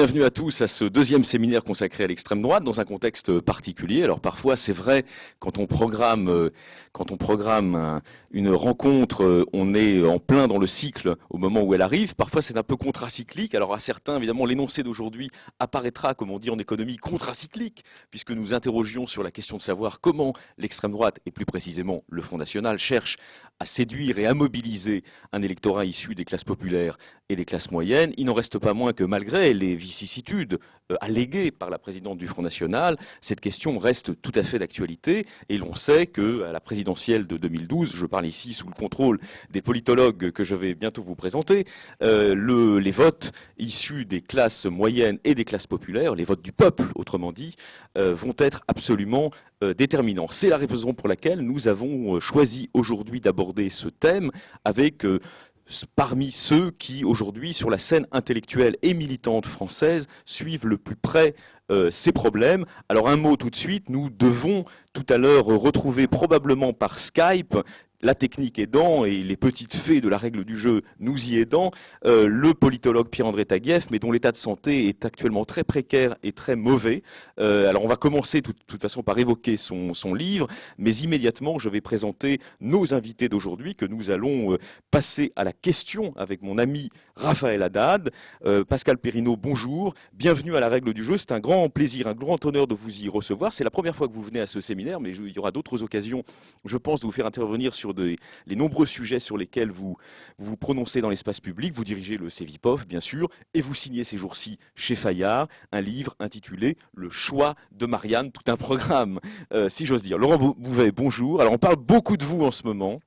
bienvenue à tous à ce deuxième séminaire consacré à l'extrême droite dans un contexte particulier. Alors parfois c'est vrai, quand on programme une rencontre, on est en plein dans le cycle au moment où elle arrive. Parfois c'est un peu contracyclique. Alors à certains, évidemment, l'énoncé d'aujourd'hui apparaîtra, comme on dit en économie, contracyclique, puisque nous interrogions sur la question de savoir comment l'extrême droite, et plus précisément le Front National, cherche à séduire et à mobiliser un électorat issu des classes populaires et des classes moyennes. Il n'en reste pas moins que malgré les vicissitudes alléguées par la présidente du Front National, cette question reste tout à fait d'actualité et l'on sait qu'à la présidentielle de 2012, je parle ici sous le contrôle des politologues que je vais bientôt vous présenter, les votes issus des classes moyennes et des classes populaires, les votes du peuple autrement dit, vont être absolument déterminants. C'est la raison pour laquelle nous avons choisi aujourd'hui d'aborder ce thème avec parmi ceux qui, aujourd'hui, sur la scène intellectuelle et militante française, suivent le plus près ces problèmes. Alors un mot tout de suite, nous devons tout à l'heure retrouver probablement par Skype, la technique aidant et les petites fées de la règle du jeu nous y aidant, le politologue Pierre-André Taguieff, mais dont l'état de santé est actuellement très précaire et très mauvais. Alors on va commencer de toute façon par évoquer son livre, mais immédiatement je vais présenter nos invités d'aujourd'hui que nous allons passer à la question avec mon ami Raphaël Haddad. Pascal Perrineau, bonjour, bienvenue à la règle du jeu, c'est un grand plaisir, un grand honneur de vous y recevoir. C'est la première fois que vous venez à ce séminaire, mais il y aura d'autres occasions, je pense, de vous faire intervenir sur les nombreux sujets sur lesquels vous vous prononcez dans l'espace public. Vous dirigez le CEVIPOF, bien sûr, et vous signez ces jours-ci chez Fayard un livre intitulé Le choix de Marianne, tout un programme, si j'ose dire. Laurent Bouvet, bonjour. Alors on parle beaucoup de vous en ce moment.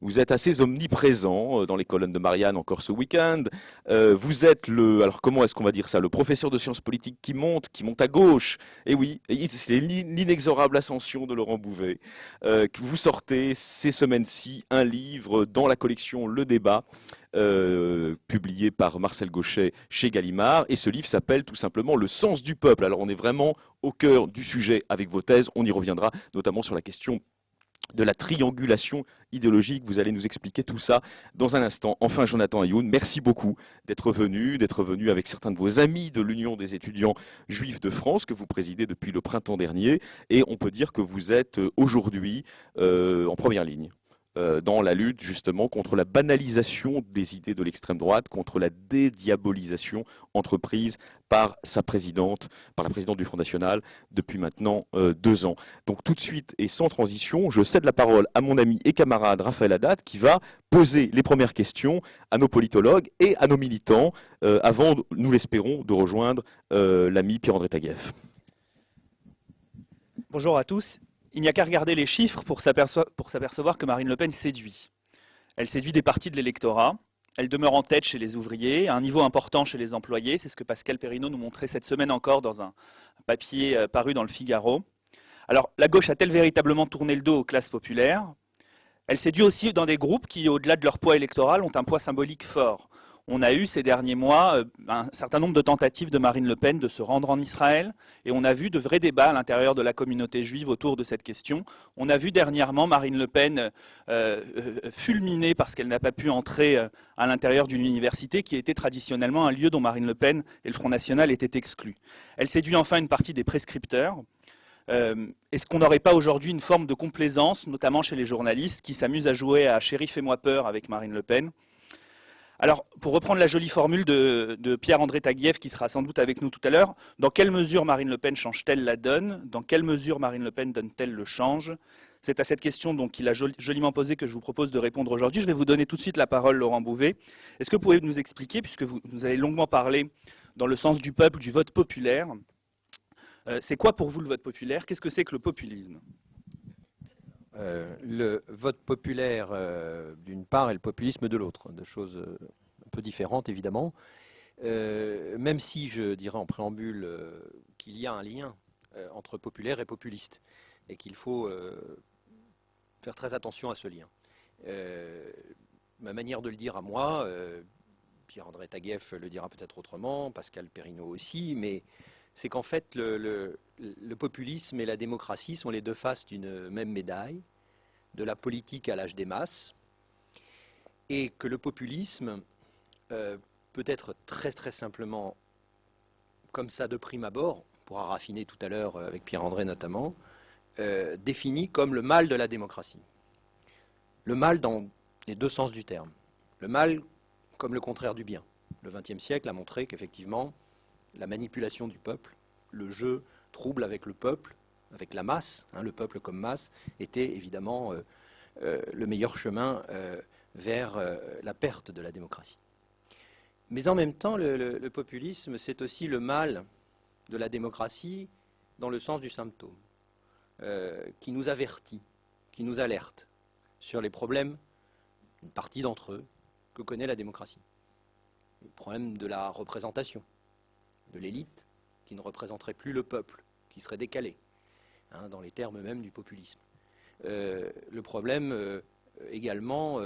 Vous êtes assez omniprésent dans les colonnes de Marianne encore ce week-end. Vous êtes alors comment est-ce qu'on va dire ça, le professeur de sciences politiques qui monte à gauche. Et oui, c'est l'inexorable ascension de Laurent Bouvet. Vous sortez ces semaines-ci un livre dans la collection Le Débat, publié par Marcel Gauchet chez Gallimard. Et ce livre s'appelle tout simplement Le sens du peuple. Alors on est vraiment au cœur du sujet avec vos thèses. On y reviendra notamment sur la question de la triangulation idéologique. Vous allez nous expliquer tout ça dans un instant. Enfin, Jonathan Ayoun, merci beaucoup d'être venu avec certains de vos amis de l'Union des étudiants juifs de France que vous présidez depuis le printemps dernier. Et on peut dire que vous êtes aujourd'hui en première ligne dans la lutte justement contre la banalisation des idées de l'extrême droite, contre la dédiabolisation entreprise par sa présidente, par la présidente du Front National depuis maintenant 2 ans. Donc tout de suite et sans transition, je cède la parole à mon ami et camarade Raphaël Haddad qui va poser les premières questions à nos politologues et à nos militants avant, nous l'espérons, de rejoindre l'ami Pierre-André Taguieff. Bonjour à tous. Il n'y a qu'à regarder les chiffres pour s'apercevoir que Marine Le Pen séduit. Elle séduit des parties de l'électorat. Elle demeure en tête chez les ouvriers, à un niveau important chez les employés. C'est ce que Pascal Perrineau nous montrait cette semaine encore dans un papier paru dans le Figaro. Alors, la gauche a-t-elle véritablement tourné le dos aux classes populaires? Elle séduit aussi dans des groupes qui, au-delà de leur poids électoral, ont un poids symbolique fort. On a eu ces derniers mois un certain nombre de tentatives de Marine Le Pen de se rendre en Israël et on a vu de vrais débats à l'intérieur de la communauté juive autour de cette question. On a vu dernièrement Marine Le Pen fulminée parce qu'elle n'a pas pu entrer à l'intérieur d'une université qui était traditionnellement un lieu dont Marine Le Pen et le Front National étaient exclus. Elle séduit enfin une partie des prescripteurs. Est-ce qu'on n'aurait pas aujourd'hui une forme de complaisance, notamment chez les journalistes, qui s'amusent à jouer à Chéri, fais-moi peur avec Marine Le Pen? Alors, pour reprendre la jolie formule de Pierre-André Taguieff, qui sera sans doute avec nous tout à l'heure, dans quelle mesure Marine Le Pen change-t-elle la donne? Dans quelle mesure Marine Le Pen donne-t-elle le change? C'est à cette question qu'il a joliment posée que je vous propose de répondre aujourd'hui. Je vais vous donner tout de suite la parole, Laurent Bouvet. Est-ce que vous pouvez nous expliquer, puisque vous avez longuement parlé dans le sens du peuple, du vote populaire, c'est quoi pour vous le vote populaire? Qu'est-ce que c'est que le populisme? Le vote populaire d'une part et le populisme de l'autre, deux choses un peu différentes évidemment, même si je dirais en préambule qu'il y a un lien entre populaire et populiste et qu'il faut faire très attention à ce lien. Ma manière de le dire à moi, Pierre-André Taguieff le dira peut-être autrement, Pascal Perrineau aussi, mais c'est qu'en fait, le populisme et la démocratie sont les deux faces d'une même médaille, de la politique à l'âge des masses, et que le populisme peut être très très simplement comme ça de prime abord, on pourra raffiner tout à l'heure avec Pierre-André notamment, défini comme le mal de la démocratie. Le mal dans les deux sens du terme. Le mal comme le contraire du bien. Le XXe siècle a montré qu'effectivement, la manipulation du peuple, le jeu trouble avec le peuple, avec la masse, le peuple comme masse, était évidemment le meilleur chemin vers la perte de la démocratie. Mais en même temps, le populisme, c'est aussi le mal de la démocratie dans le sens du symptôme, qui nous avertit, qui nous alerte sur les problèmes, une partie d'entre eux, que connaît la démocratie. Le problème de la représentation, de l'élite, qui ne représenterait plus le peuple, qui serait décalé, dans les termes même du populisme. Le problème également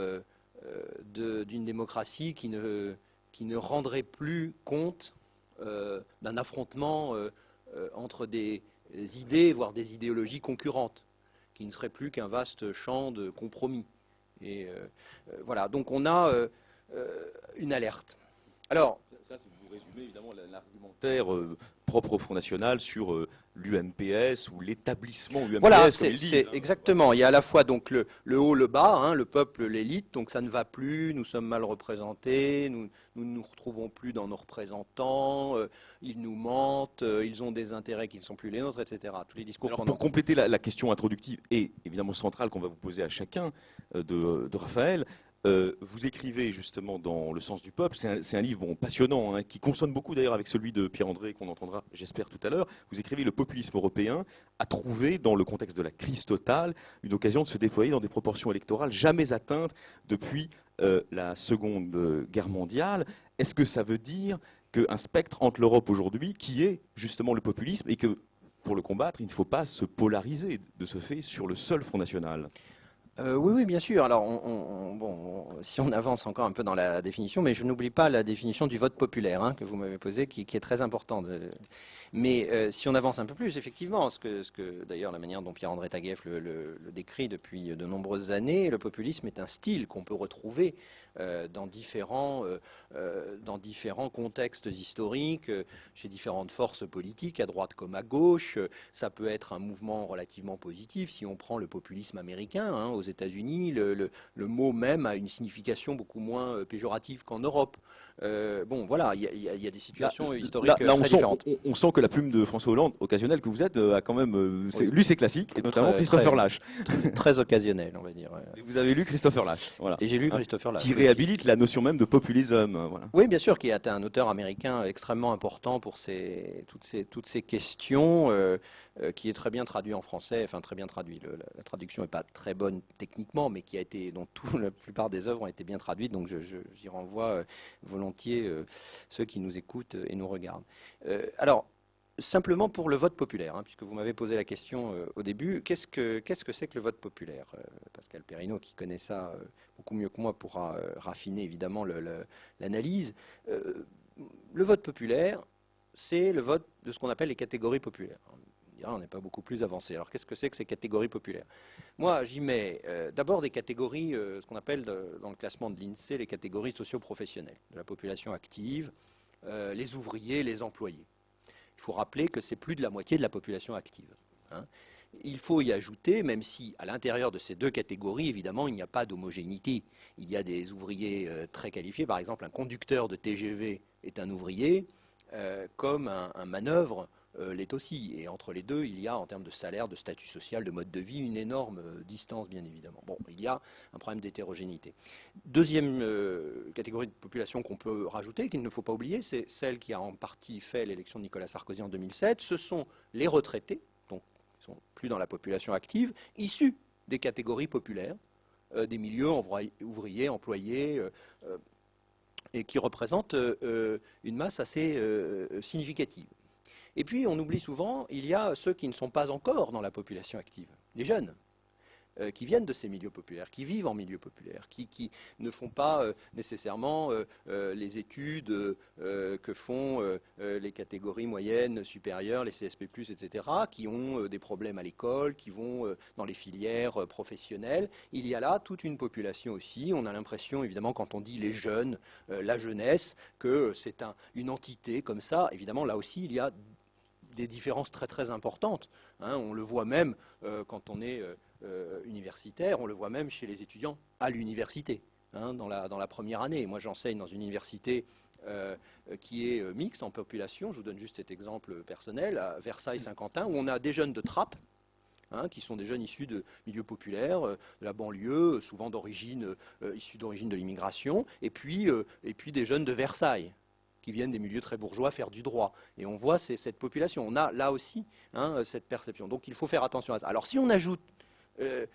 d'une démocratie qui ne rendrait plus compte d'un affrontement entre des idées, voire des idéologies concurrentes, qui ne serait plus qu'un vaste champ de compromis. Et voilà, donc on a une alerte. Alors, ça, c'est vous résumez évidemment l'argumentaire propre au Front National sur l'UMPS ou l'établissement UMPS, voilà, comme ils disent. C'est exactement. Il y a à la fois donc le haut, le bas, le peuple, l'élite. Donc ça ne va plus. Nous sommes mal représentés. Nous ne nous retrouvons plus dans nos représentants. Ils nous mentent. Ils ont des intérêts qui ne sont plus les nôtres, etc. Tous les discours Alors, qu'on pour entend. compléter la question introductive et évidemment centrale qu'on va vous poser à chacun de Raphaël, vous écrivez justement dans Le sens du peuple, c'est un livre passionnant, qui consonne beaucoup d'ailleurs avec celui de Pierre-André qu'on entendra, j'espère, tout à l'heure. Vous écrivez: le populisme européen a trouvé, dans le contexte de la crise totale, une occasion de se déployer dans des proportions électorales jamais atteintes depuis la Seconde Guerre mondiale. Est-ce que ça veut dire qu'un spectre hante l'Europe aujourd'hui, qui est justement le populisme, et que pour le combattre, il ne faut pas se polariser de ce fait sur le seul Front National? Oui, bien sûr. Alors, si on avance encore un peu dans la définition, mais je n'oublie pas la définition du vote populaire que vous m'avez posée, qui est très importante. Mais si on avance un peu plus, effectivement, ce que d'ailleurs la manière dont Pierre-André Taguieff le décrit depuis de nombreuses années, le populisme est un style qu'on peut retrouver dans différents contextes historiques, chez différentes forces politiques, à droite comme à gauche. Ça peut être un mouvement relativement positif. Si on prend le populisme américain, aux États-Unis, le mot même a une signification beaucoup moins péjorative qu'en Europe. Voilà, il y a des situations historiques là, très différentes. on sent que la plume de François Hollande, occasionnelle que vous êtes, a quand même Oui. lu ses classiques, et notamment Christopher Lasch. Très occasionnel, on va dire. Et vous avez lu Christopher Lasch, voilà. Et j'ai lu Christopher Lasch. Qui réhabilite la notion même de populisme. Voilà. Oui, bien sûr, qui est un auteur américain extrêmement important pour toutes ces questions, qui est très bien traduit en français, enfin très bien traduit. La traduction n'est pas très bonne techniquement, mais dont la plupart des œuvres ont été bien traduites, donc j'y renvoie volontiers ceux qui nous écoutent et nous regardent. Alors, simplement pour le vote populaire, puisque vous m'avez posé la question au début, qu'est-ce que c'est que le vote populaire Pascal Perrineau, qui connaît ça beaucoup mieux que moi, pourra raffiner évidemment l'analyse. Le vote populaire, c'est le vote de ce qu'on appelle les catégories populaires. On n'est pas beaucoup plus avancé. Alors qu'est-ce que c'est que ces catégories populaires? Moi, j'y mets d'abord des catégories, ce qu'on appelle dans le classement de l'INSEE, les catégories socio-professionnelles, de la population active, les ouvriers, les employés. Il faut rappeler que c'est plus de la moitié de la population active. Il faut y ajouter, même si à l'intérieur de ces deux catégories, évidemment, il n'y a pas d'homogénéité. Il y a des ouvriers très qualifiés. Par exemple, un conducteur de TGV est un ouvrier, comme un manœuvre l'est aussi. Et entre les deux, il y a, en termes de salaire, de statut social, de mode de vie, une énorme distance, bien évidemment. Bon, il y a un problème d'hétérogénéité. Deuxième catégorie de population qu'on peut rajouter, qu'il ne faut pas oublier, c'est celle qui a en partie fait l'élection de Nicolas Sarkozy en 2007. Ce sont les retraités, donc qui ne sont plus dans la population active, issus des catégories populaires, des milieux ouvriers, employés, et qui représentent une masse assez significative. Et puis, on oublie souvent, il y a ceux qui ne sont pas encore dans la population active, les jeunes. qui viennent de ces milieux populaires, qui vivent en milieu populaire, qui ne font pas nécessairement les études que font les catégories moyennes, supérieures, les CSP+, etc., qui ont des problèmes à l'école, qui vont dans les filières professionnelles. Il y a là toute une population aussi. On a l'impression, évidemment, quand on dit les jeunes, la jeunesse, que c'est une entité comme ça. Évidemment, là aussi, il y a des différences très très importantes. Hein. On le voit même quand on est universitaire, on le voit même chez les étudiants à l'université, hein, dans la première année. Moi, j'enseigne dans une université qui est mixte en population. Je vous donne juste cet exemple personnel, à Versailles-Saint-Quentin, où on a des jeunes de Trappes, hein, qui sont des jeunes issus de milieux populaires, de la banlieue, souvent issus d'origine de l'immigration, et puis des jeunes de Versailles, qui viennent des milieux très bourgeois faire du droit. Et on voit cette population. On a là aussi, hein, cette perception. Donc il faut faire attention à ça. Alors si on ajoute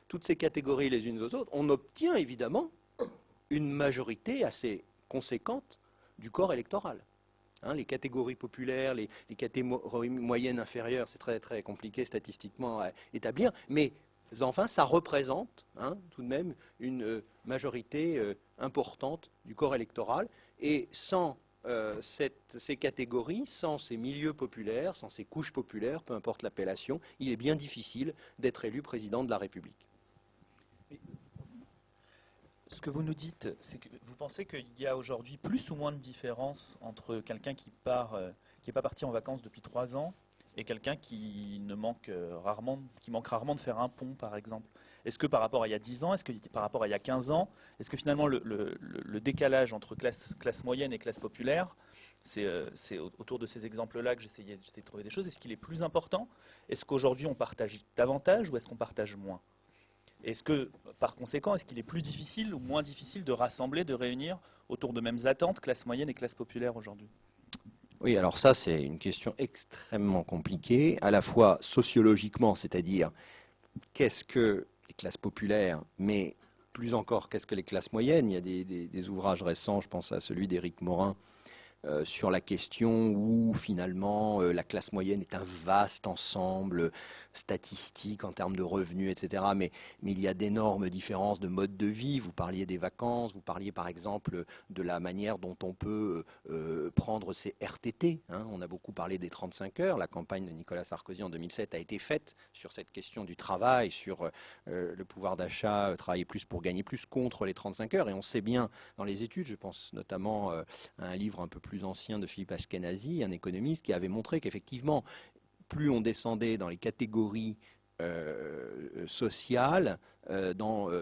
toutes ces catégories les unes aux autres, on obtient évidemment une majorité assez conséquente du corps électoral. Hein, les catégories populaires, les catégories moyennes inférieures, c'est très, très compliqué statistiquement à établir, mais enfin, ça représente, hein, tout de même une majorité importante du corps électoral. Et sans ces catégories, sans ces milieux populaires, sans ces couches populaires, peu importe l'appellation, il est bien difficile d'être élu président de la République. Ce que vous nous dites, c'est que vous pensez qu'il y a aujourd'hui plus ou moins de différence entre quelqu'un qui n'est pas parti en vacances depuis 3 ans et quelqu'un qui manque rarement de faire un pont, par exemple. Est-ce que par rapport à il y a 10 ans, est-ce que par rapport à il y a 15 ans, est-ce que finalement le décalage entre classe moyenne et classe populaire, c'est autour de ces exemples-là que j'essayais de trouver des choses, est-ce qu'il est plus important? Est-ce qu'aujourd'hui on partage davantage ou est-ce qu'on partage moins? Est-ce que, par conséquent, est-ce qu'il est plus difficile ou moins difficile de rassembler, de réunir autour de mêmes attentes, classe moyenne et classe populaire aujourd'hui? Oui, alors ça, c'est une question extrêmement compliquée, à la fois sociologiquement, c'est-à-dire qu'est-ce que les classes populaires, mais plus encore, qu'est-ce que les classes moyennes? Il y a des ouvrages récents, je pense à celui d'Éric Morin, sur la question où finalement la classe moyenne est un vaste ensemble statistique en termes de revenus, etc. Mais il y a d'énormes différences de mode de vie. Vous parliez des vacances, vous parliez par exemple de la manière dont on peut prendre ses RTT. Hein. On a beaucoup parlé des 35 heures. La campagne de Nicolas Sarkozy en 2007 a été faite sur cette question du travail, sur le pouvoir d'achat, travailler plus pour gagner plus contre les 35 heures. Et on sait bien dans les études, je pense notamment à un livre un peu plus ancien de Philippe Ashkenazi, un économiste, qui avait montré qu'effectivement, plus on descendait dans les catégories sociales,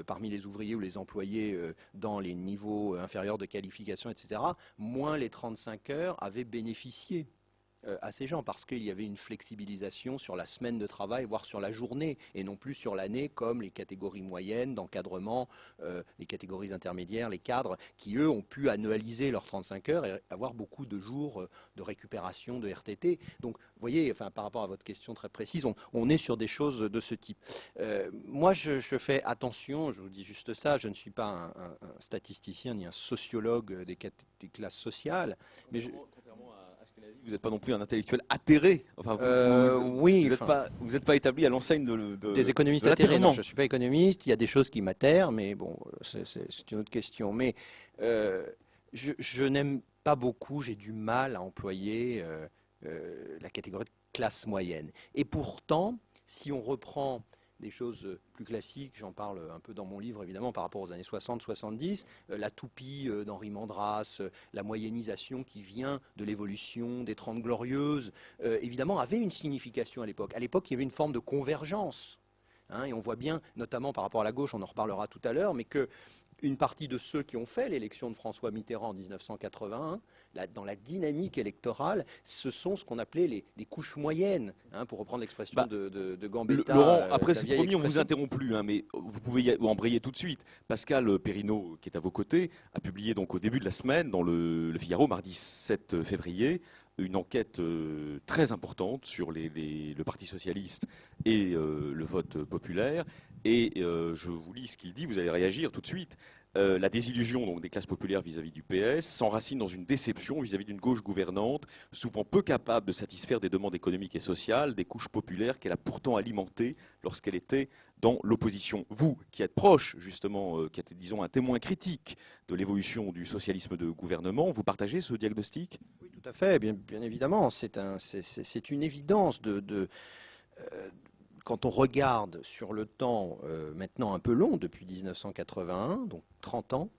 parmi les ouvriers ou les employés dans les niveaux inférieurs de qualification, etc., moins les 35 heures avaient bénéficié à ces gens, parce qu'il y avait une flexibilisation sur la semaine de travail, voire sur la journée, et non plus sur l'année, comme les catégories moyennes d'encadrement, les catégories intermédiaires, les cadres, qui eux ont pu annualiser leurs 35 heures et avoir beaucoup de jours de récupération de RTT. Donc, vous voyez, enfin, par rapport à votre question très précise, on est sur des choses de ce type. Moi, je fais attention, je vous dis juste ça, je ne suis pas un statisticien ni un sociologue des classes sociales, mais contrairement à vous n'êtes pas non plus un intellectuel atterré. Enfin, oui, vous n'êtes pas établi à l'enseigne des économistes atterrés. Non, je ne suis pas économiste. Il y a des choses qui m'atterrent, mais bon, c'est une autre question. Mais je n'aime pas beaucoup, j'ai du mal à employer la catégorie de classe moyenne. Et pourtant, si on reprend des choses plus classiques, j'en parle un peu dans mon livre évidemment par rapport aux années 60-70, la toupie d'Henri Mandras, la moyennisation qui vient de l'évolution des Trente Glorieuses, évidemment avait une signification à l'époque. À l'époque, il y avait une forme de convergence. Hein, et on voit bien, notamment par rapport à la gauche, on en reparlera tout à l'heure, mais que une partie de ceux qui ont fait l'élection de François Mitterrand en 1981, dans la dynamique électorale, ce sont ce qu'on appelait les couches moyennes, hein, pour reprendre l'expression de Gambetta. Laurent, après c'est promis, on vous interrompt plus, hein, mais vous pouvez embrayer tout de suite. Pascal Perrineau, qui est à vos côtés, a publié donc au début de la semaine, dans le Figaro, mardi 7 février, une enquête très importante sur le Parti socialiste et le vote populaire. Et je vous lis ce qu'il dit, vous allez réagir tout de suite. La désillusion donc, des classes populaires vis-à-vis du PS s'enracine dans une déception vis-à-vis d'une gauche gouvernante, souvent peu capable de satisfaire des demandes économiques et sociales des couches populaires qu'elle a pourtant alimentées lorsqu'elle était dans l'opposition. Vous, qui êtes proche, justement, qui êtes, disons, un témoin critique de l'évolution du socialisme de gouvernement, vous partagez ce diagnostic? Oui, tout à fait, bien évidemment. C'est une évidence quand on regarde sur le temps maintenant un peu long, depuis 1981, donc 30 ans,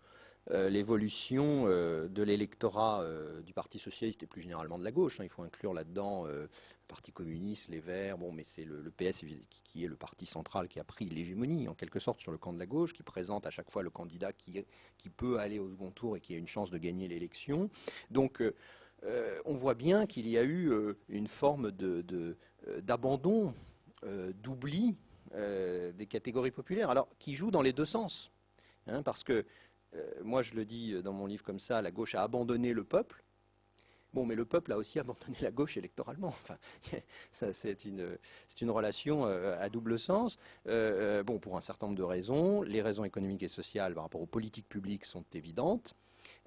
l'évolution de l'électorat du Parti socialiste et plus généralement de la gauche. Il faut inclure là-dedans le Parti communiste, les Verts, bon, mais c'est le PS qui est le parti central qui a pris l'hégémonie en quelque sorte sur le camp de la gauche, qui présente à chaque fois le candidat qui peut aller au second tour et qui a une chance de gagner l'élection. Donc on voit bien qu'il y a eu une forme d'abandon, d'oubli des catégories populaires, alors qui joue dans les deux sens. Parce que moi, je le dis dans mon livre comme ça, la gauche a abandonné le peuple. Bon, mais le peuple a aussi abandonné la gauche électoralement. Enfin, c'est une relation à double sens. Bon, pour un certain nombre de raisons. Les raisons économiques et sociales par rapport aux politiques publiques sont évidentes.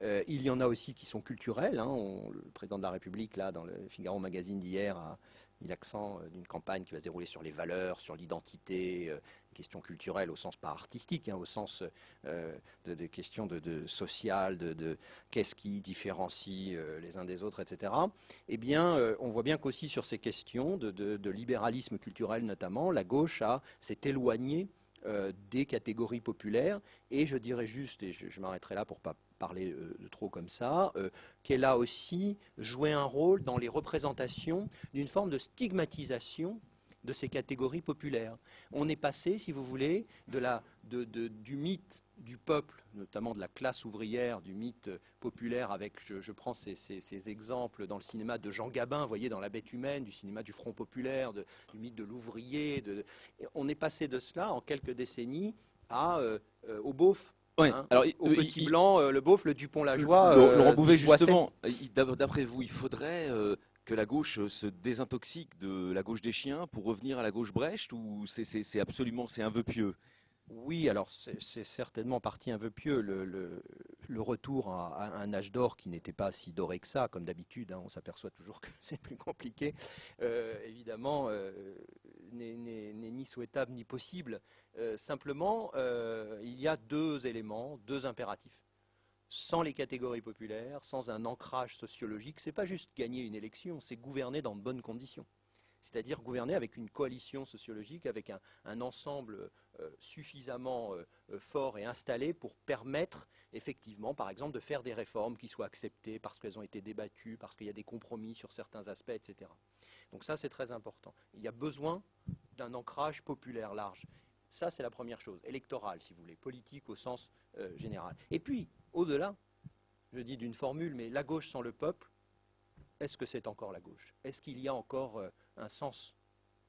Il y en a aussi qui sont culturelles. Le président de la République, là, dans le Figaro Magazine d'hier, a mis l'accent d'une campagne qui va se dérouler sur les valeurs, sur l'identité, questions culturelles au sens pas artistique, au sens de questions sociales, de qu'est-ce qui différencie les uns des autres, etc. Eh bien, on voit bien qu'aussi sur ces questions de libéralisme culturel notamment, la gauche s'est éloignée des catégories populaires, et je dirais juste, et je m'arrêterai là pour ne pas parler de trop comme ça, qu'elle a aussi joué un rôle dans les représentations d'une forme de stigmatisation de ces catégories populaires. On est passé, si vous voulez, du mythe du peuple, notamment de la classe ouvrière, du mythe populaire avec, je prends ces exemples dans le cinéma de Jean Gabin, vous voyez, dans La Bête humaine, du cinéma du Front populaire, du mythe de l'ouvrier. On est passé de cela en quelques décennies au beauf. Ouais. Alors, Au petit blanc, le beauf, le Dupont-Lajoie. Laurent Bouvet, du Poisset. justement, d'après vous, il faudrait que la gauche se désintoxique de la gauche des chiens pour revenir à la gauche Brecht, ou c'est absolument, c'est un vœu pieux? Oui, alors c'est certainement parti un vœu pieux, le retour à un âge d'or qui n'était pas si doré que ça, comme d'habitude, on s'aperçoit toujours que c'est plus compliqué, évidemment, n'est ni souhaitable ni possible. Simplement, il y a deux éléments, deux impératifs. Sans les catégories populaires, sans un ancrage sociologique, c'est pas juste gagner une élection, c'est gouverner dans de bonnes conditions. C'est-à-dire gouverner avec une coalition sociologique, avec un ensemble suffisamment fort et installé pour permettre effectivement, par exemple, de faire des réformes qui soient acceptées parce qu'elles ont été débattues, parce qu'il y a des compromis sur certains aspects, etc. Donc ça, c'est très important. Il y a besoin d'un ancrage populaire large. Ça, c'est la première chose, électorale, si vous voulez, politique au sens général. Et puis, au-delà, je dis d'une formule, mais la gauche sans le peuple, est-ce que c'est encore la gauche? Est-ce qu'il y a encore un sens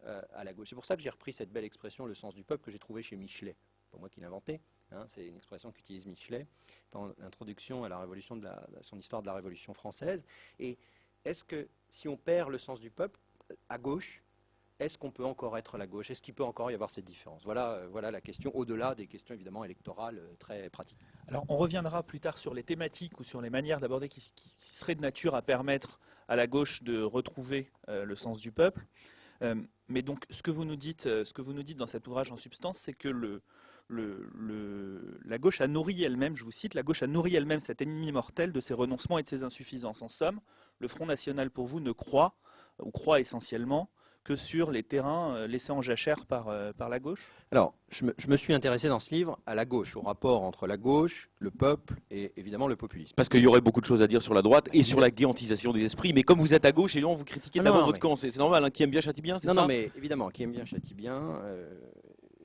à la gauche? C'est pour ça que j'ai repris cette belle expression, le sens du peuple, que j'ai trouvée chez Michelet. C'est pas moi qui l'ai inventée, c'est une expression qu'utilise Michelet dans l'introduction à la révolution à son histoire de la Révolution française. Et est-ce que si on perd le sens du peuple à gauche, est-ce qu'on peut encore être la gauche? Est-ce qu'il peut encore y avoir cette différence? Voilà la question, au-delà des questions évidemment électorales très pratiques. Alors, on reviendra plus tard sur les thématiques ou sur les manières d'aborder qui seraient de nature à permettre à la gauche de retrouver le sens du peuple. Mais donc, ce que vous nous dites dans cet ouvrage en substance, c'est que la gauche a nourri elle-même, je vous cite, la gauche a nourri elle-même cet ennemi mortel de ses renoncements et de ses insuffisances. En somme, le Front National, pour vous, ne croit, ou croit essentiellement, que sur les terrains laissés en jachère par la gauche? Alors, je me suis intéressé dans ce livre à la gauche, au rapport entre la gauche, le peuple et évidemment le populisme. Parce qu'il y aurait beaucoup de choses à dire sur la droite et sur la guillantisation des esprits, mais comme vous êtes à gauche, évidemment, vous critiquez d'abord votre camp, c'est normal, qui aime bien châtie bien, c'est ça? Non, mais évidemment, qui aime bien châtie bien,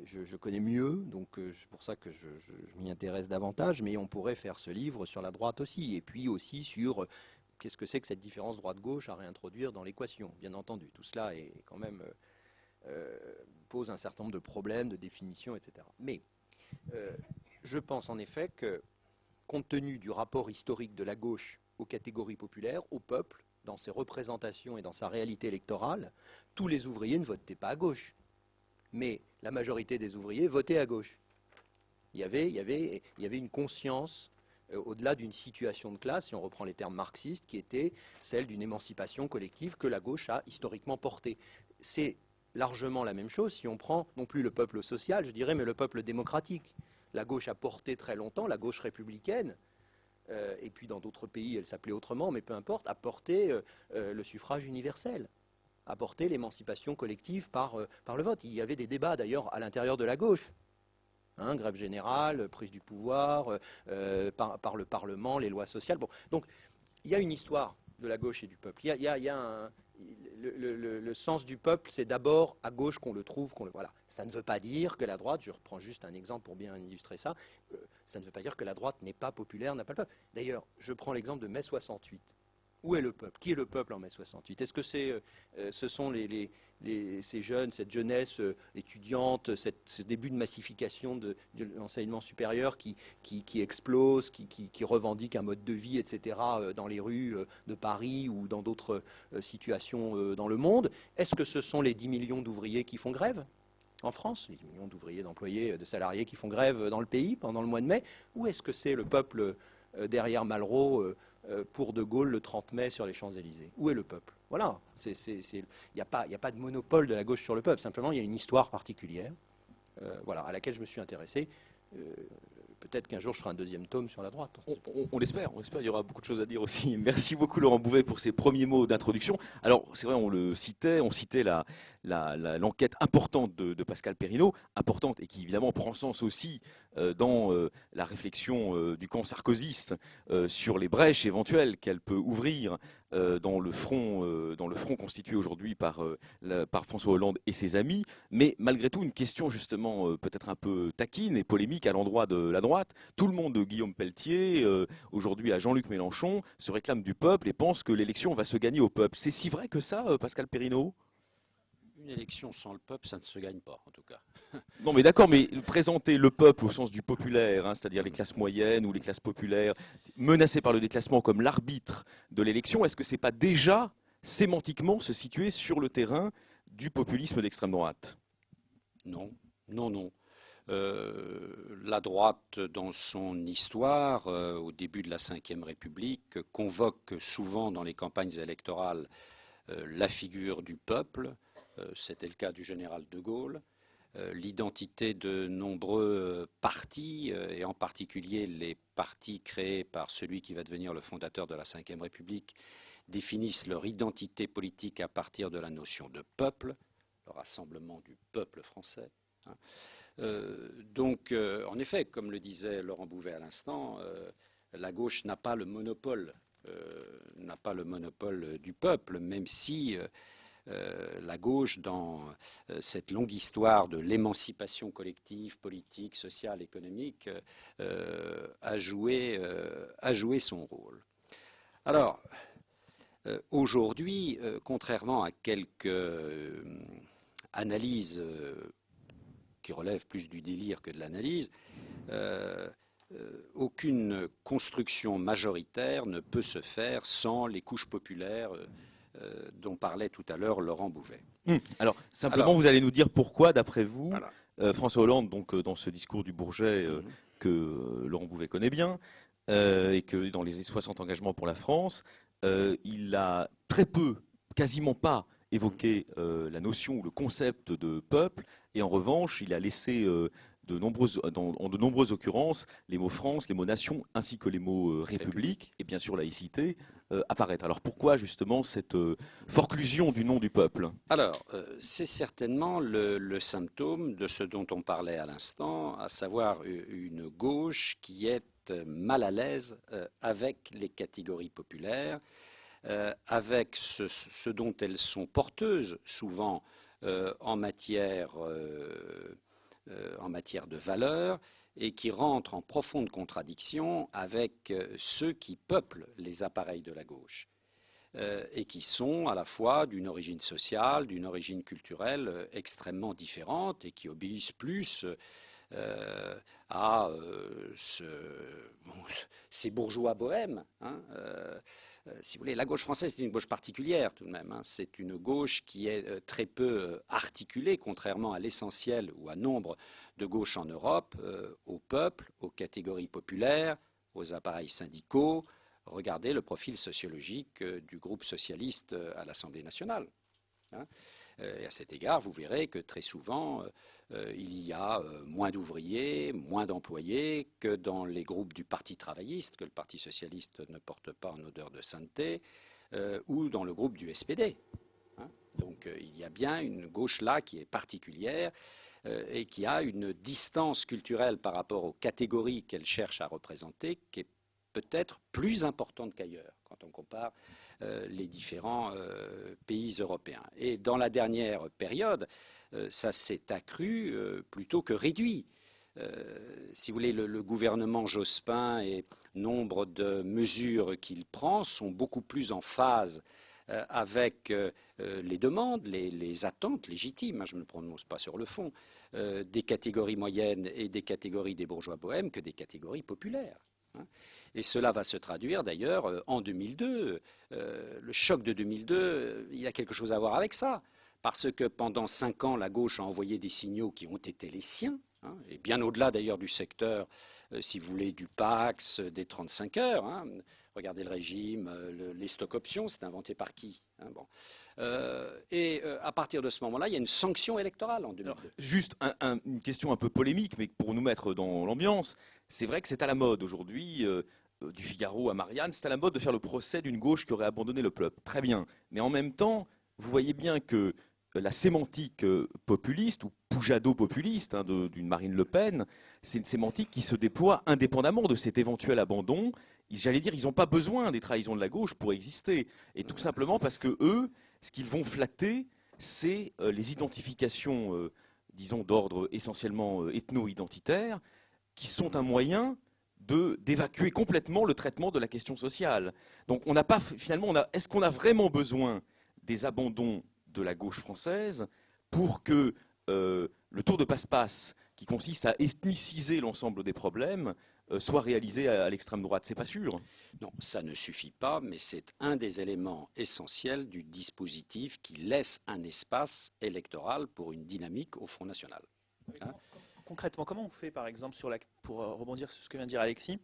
je connais mieux, donc c'est pour ça que je m'y intéresse davantage, mais on pourrait faire ce livre sur la droite aussi, et puis aussi sur qu'est-ce que c'est que cette différence droite-gauche à réintroduire dans l'équation, bien entendu. Tout cela est quand même pose un certain nombre de problèmes, de définitions, etc. Mais je pense en effet que, compte tenu du rapport historique de la gauche aux catégories populaires, au peuple, dans ses représentations et dans sa réalité électorale, tous les ouvriers ne votaient pas à gauche. Mais la majorité des ouvriers votaient à gauche. Il y avait une conscience au-delà d'une situation de classe, si on reprend les termes marxistes, qui était celle d'une émancipation collective que la gauche a historiquement portée. C'est largement la même chose si on prend non plus le peuple social, je dirais, mais le peuple démocratique. La gauche a porté très longtemps, la gauche républicaine, et puis dans d'autres pays elle s'appelait autrement, mais peu importe, a porté le suffrage universel, a porté l'émancipation collective par le vote. Il y avait des débats d'ailleurs à l'intérieur de la gauche. Grève générale, prise du pouvoir, par le Parlement, les lois sociales. Bon, donc, il y a une histoire de la gauche et du peuple. Le sens du peuple, c'est d'abord à gauche qu'on le trouve. Voilà. Ça ne veut pas dire que la droite, je reprends juste un exemple pour bien illustrer ça, ça ne veut pas dire que la droite n'est pas populaire, n'a pas le peuple. D'ailleurs, je prends l'exemple de mai 68. Où est le peuple? Qui est le peuple en mai 68? Est-ce que ce sont ces jeunes, cette jeunesse étudiante, ce début de massification de l'enseignement supérieur qui explose, qui revendique un mode de vie, etc., dans les rues de Paris ou dans d'autres situations dans le monde? Est-ce que ce sont les 10 millions d'ouvriers qui font grève en France, les 10 millions d'ouvriers, d'employés, de salariés qui font grève dans le pays pendant le mois de mai? Ou est-ce que c'est le peuple derrière Malraux pour De Gaulle le 30 mai sur les Champs-Élysées? Où est le peuple? Voilà, il n'y a pas de monopole de la gauche sur le peuple, simplement il y a une histoire particulière voilà, à laquelle je me suis intéressé. Peut-être qu'un jour je ferai un deuxième tome sur la droite. On l'espère, il y aura beaucoup de choses à dire aussi. Merci beaucoup Laurent Bouvet pour ces premiers mots d'introduction. Alors c'est vrai, on citait l'enquête importante de Pascal Perrineau, importante et qui évidemment prend sens aussi dans la réflexion du camp sarkozyste sur les brèches éventuelles qu'elle peut ouvrir dans le front constitué aujourd'hui par François Hollande et ses amis. Mais malgré tout, une question justement peut-être un peu taquine et polémique à l'endroit de la droite. Tout le monde de Guillaume Pelletier, aujourd'hui à Jean-Luc Mélenchon, se réclame du peuple et pense que l'élection va se gagner au peuple. C'est si vrai que ça, Pascal Perrineau? Une élection sans le peuple, ça ne se gagne pas, en tout cas. Non mais d'accord, mais présenter le peuple au sens du populaire, c'est-à-dire les classes moyennes ou les classes populaires, menacées par le déclassement comme l'arbitre de l'élection, est-ce que c'est pas déjà sémantiquement se situer sur le terrain du populisme d'extrême droite? Non, non, non. La droite, dans son histoire, au début de la Ve République, convoque souvent dans les campagnes électorales la figure du peuple. C'était le cas du général de Gaulle. L'identité de nombreux partis, et en particulier les partis créés par celui qui va devenir le fondateur de la Ve République, définissent leur identité politique à partir de la notion de peuple, le rassemblement du peuple français. Donc, en effet, comme le disait Laurent Bouvet à l'instant, la gauche n'a pas le monopole du peuple, même si la gauche, dans cette longue histoire de l'émancipation collective, politique, sociale, économique, a joué son rôle. Alors, aujourd'hui, contrairement à quelques analyses qui relèvent plus du délire que de l'analyse, aucune construction majoritaire ne peut se faire sans les couches populaires dont parlait tout à l'heure Laurent Bouvet. Alors, simplement, vous allez nous dire pourquoi, d'après vous, voilà. François Hollande, donc dans ce discours du Bourget que Laurent Bouvet connaît bien, et que dans les 60 engagements pour la France, il a très peu, quasiment pas, évoqué la notion ou le concept de peuple, et en revanche, il a laissé en de nombreuses occurrences les mots France, les mots nation, ainsi que les mots république, et bien sûr laïcité, apparaître. Alors pourquoi justement cette forclusion du nom du peuple? Alors, c'est certainement le symptôme de ce dont on parlait à l'instant, à savoir une gauche qui est mal à l'aise avec les catégories populaires, avec ce dont elles sont porteuses souvent en matière de valeurs, et qui rentre en profonde contradiction avec ceux qui peuplent les appareils de la gauche, et qui sont à la fois d'une origine sociale, d'une origine culturelle extrêmement différente, et qui obéissent plus à ces bourgeois bohèmes, si vous voulez, la gauche française est une gauche particulière tout de même, hein. C'est une gauche qui est très peu articulée, contrairement à l'essentiel ou à nombre de gauches en Europe, au peuple, aux catégories populaires, aux appareils syndicaux. Regardez le profil sociologique du groupe socialiste à l'Assemblée nationale, hein. Et à cet égard, vous verrez que très souvent, il y a moins d'ouvriers, moins d'employés que dans les groupes du Parti travailliste, que le Parti socialiste ne porte pas en odeur de sainteté, ou dans le groupe du SPD, hein. Donc il y a bien une gauche là qui est particulière et qui a une distance culturelle par rapport aux catégories qu'elle cherche à représenter, qui est peut-être plus importante qu'ailleurs quand on compare les différents pays européens. Et dans la dernière période, ça s'est accru plutôt que réduit. Si vous voulez, le gouvernement Jospin et nombre de mesures qu'il prend sont beaucoup plus en phase avec les demandes, les attentes légitimes, hein, je ne me prononce pas sur le fond, des catégories moyennes et des catégories des bourgeois bohèmes que des catégories populaires, hein. Et cela va se traduire d'ailleurs en 2002. Le choc de 2002, il y a quelque chose à voir avec ça. Parce que pendant 5 ans, la gauche a envoyé des signaux qui ont été les siens, hein, et bien au-delà d'ailleurs du secteur, si vous voulez, du Pax, des 35 heures. Hein. Regardez le régime, les stocks options, c'est inventé par qui, hein, bon. Et à partir de ce moment-là, il y a une sanction électorale en 2002. Alors, juste une question un peu polémique, mais pour nous mettre dans l'ambiance, c'est vrai que c'est à la mode aujourd'hui, du Figaro à Marianne, c'est à la mode de faire le procès d'une gauche qui aurait abandonné le peuple. Très bien. Mais en même temps, vous voyez bien que la sémantique populiste ou poujado-populiste, hein, d'une Marine Le Pen, c'est une sémantique qui se déploie indépendamment de cet éventuel abandon. J'allais dire, ils n'ont pas besoin des trahisons de la gauche pour exister. Et tout simplement parce que eux, ce qu'ils vont flatter, c'est les identifications, disons, d'ordre essentiellement ethno-identitaire, qui sont un moyen d'évacuer complètement le traitement de la question sociale. Donc on n'a pas, finalement, est-ce qu'on a vraiment besoin des abandons de la gauche française pour que le tour de passe-passe, qui consiste à ethniciser l'ensemble des problèmes, soit réalisé à l'extrême droite? C'est pas sûr. Non, ça ne suffit pas, mais c'est un des éléments essentiels du dispositif qui laisse un espace électoral pour une dynamique au Front National, hein. Concrètement, comment on fait, par exemple, pour rebondir sur ce que vient de dire Alexis,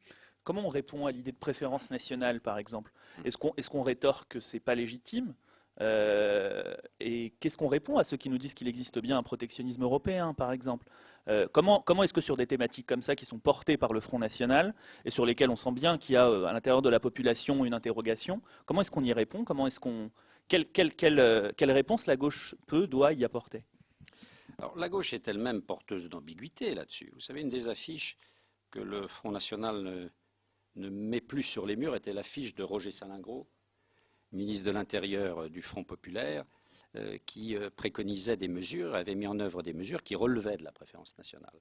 comment on répond à l'idée de préférence nationale, par exemple? Est-ce qu'on rétorque que c'est pas légitime? Et qu'est-ce qu'on répond à ceux qui nous disent qu'il existe bien un protectionnisme européen, par exemple? Comment est-ce que sur des thématiques comme ça qui sont portées par le Front National et sur lesquelles on sent bien qu'il y a à l'intérieur de la population une interrogation, comment est-ce qu'on y répond? Quelle réponse la gauche doit y apporter? Alors la gauche est elle-même porteuse d'ambiguïté là-dessus. Vous savez, une des affiches que le Front National ne met plus sur les murs était l'affiche de Roger Salingro, ministre de l'Intérieur du Front Populaire, qui préconisait des mesures, avait mis en œuvre des mesures qui relevaient de la préférence nationale,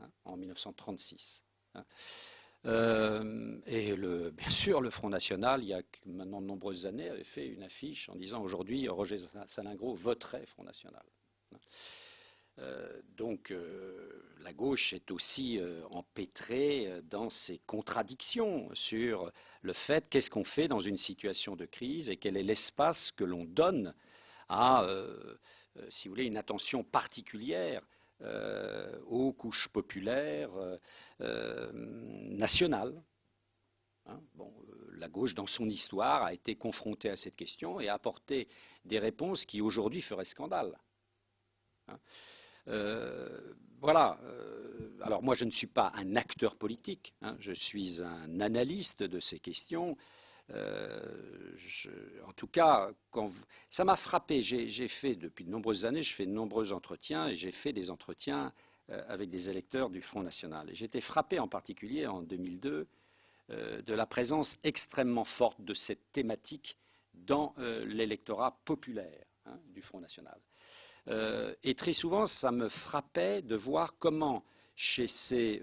hein, en 1936. Hein. Et bien sûr, le Front National, il y a maintenant de nombreuses années, avait fait une affiche en disant aujourd'hui Roger Salingro voterait Front National. Donc la gauche est aussi empêtrée dans ses contradictions sur le fait qu'est-ce qu'on fait dans une situation de crise et quel est l'espace que l'on donne à, si vous voulez, une attention particulière aux couches populaires nationales. Hein, bon, la gauche, dans son histoire, a été confrontée à cette question et a apporté des réponses qui aujourd'hui feraient scandale. Hein. Voilà. Alors moi, je ne suis pas un acteur politique, hein, je suis un analyste de ces questions. En tout cas, ça m'a frappé. J'ai fait depuis de nombreuses années, je fais de nombreux entretiens et j'ai fait des entretiens avec des électeurs du Front National. Et j'étais frappé en particulier en 2002 de la présence extrêmement forte de cette thématique dans l'électorat populaire, hein, du Front National. Et très souvent, ça me frappait de voir comment, chez ces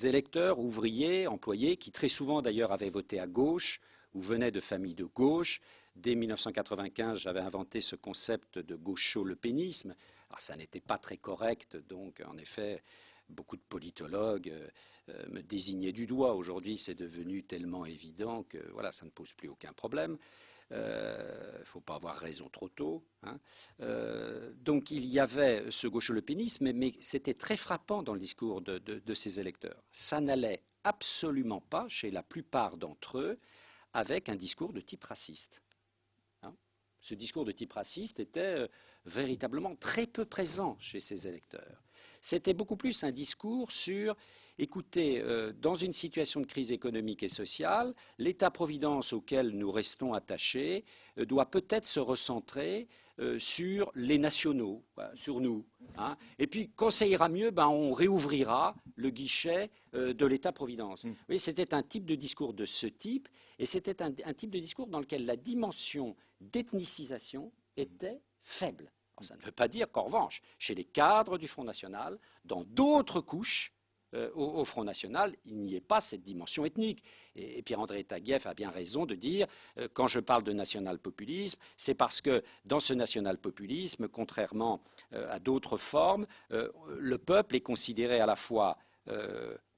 électeurs, ouvriers, employés, qui très souvent d'ailleurs avaient voté à gauche ou venaient de familles de gauche, dès 1995, j'avais inventé ce concept de gaucho-lepénisme. Alors ça n'était pas très correct, donc en effet, beaucoup de politologues me désignaient du doigt. Aujourd'hui, c'est devenu tellement évident que voilà, ça ne pose plus aucun problème. Il ne faut pas avoir raison trop tôt. Hein. Donc il y avait ce gaucho-lepénisme, mais c'était très frappant dans le discours de ces électeurs. Ça n'allait absolument pas, chez la plupart d'entre eux, avec un discours de type raciste. Hein. Ce discours de type raciste était véritablement très peu présent chez ces électeurs. C'était beaucoup plus un discours sur, écoutez, dans une situation de crise économique et sociale, l'État-providence auquel nous restons attachés doit peut-être se recentrer sur les nationaux, sur nous. Hein. Et puis, quand ça ira mieux, on réouvrira le guichet de l'État-providence. Vous voyez, c'était un type de discours de ce type, et c'était un type de discours dans lequel la dimension d'ethnicisation était faible. Alors, ça ne veut pas dire qu'en revanche, chez les cadres du Front National, dans d'autres couches, au Front National, il n'y ait pas cette dimension ethnique. Et Pierre-André Taguieff a bien raison de dire, quand je parle de national-populisme, c'est parce que dans ce national-populisme, contrairement à d'autres formes, le peuple est considéré à la fois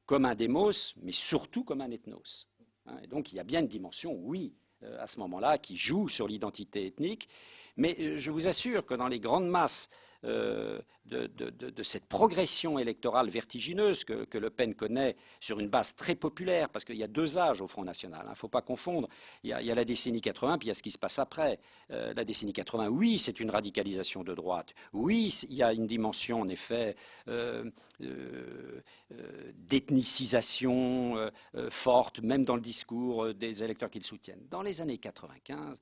comme un démos, mais surtout comme un ethnos. Hein, et donc il y a bien une dimension, oui, à ce moment-là, qui joue sur l'identité ethnique. Mais je vous assure que dans les grandes masses de cette progression électorale vertigineuse que Le Pen connaît sur une base très populaire, parce qu'il y a deux âges au Front National, il ne faut pas confondre, il y a la décennie 80, puis il y a ce qui se passe après. La décennie 80, oui, c'est une radicalisation de droite, oui, il y a une dimension en effet d'ethnicisation forte, même dans le discours des électeurs qui le soutiennent. Dans les années 95,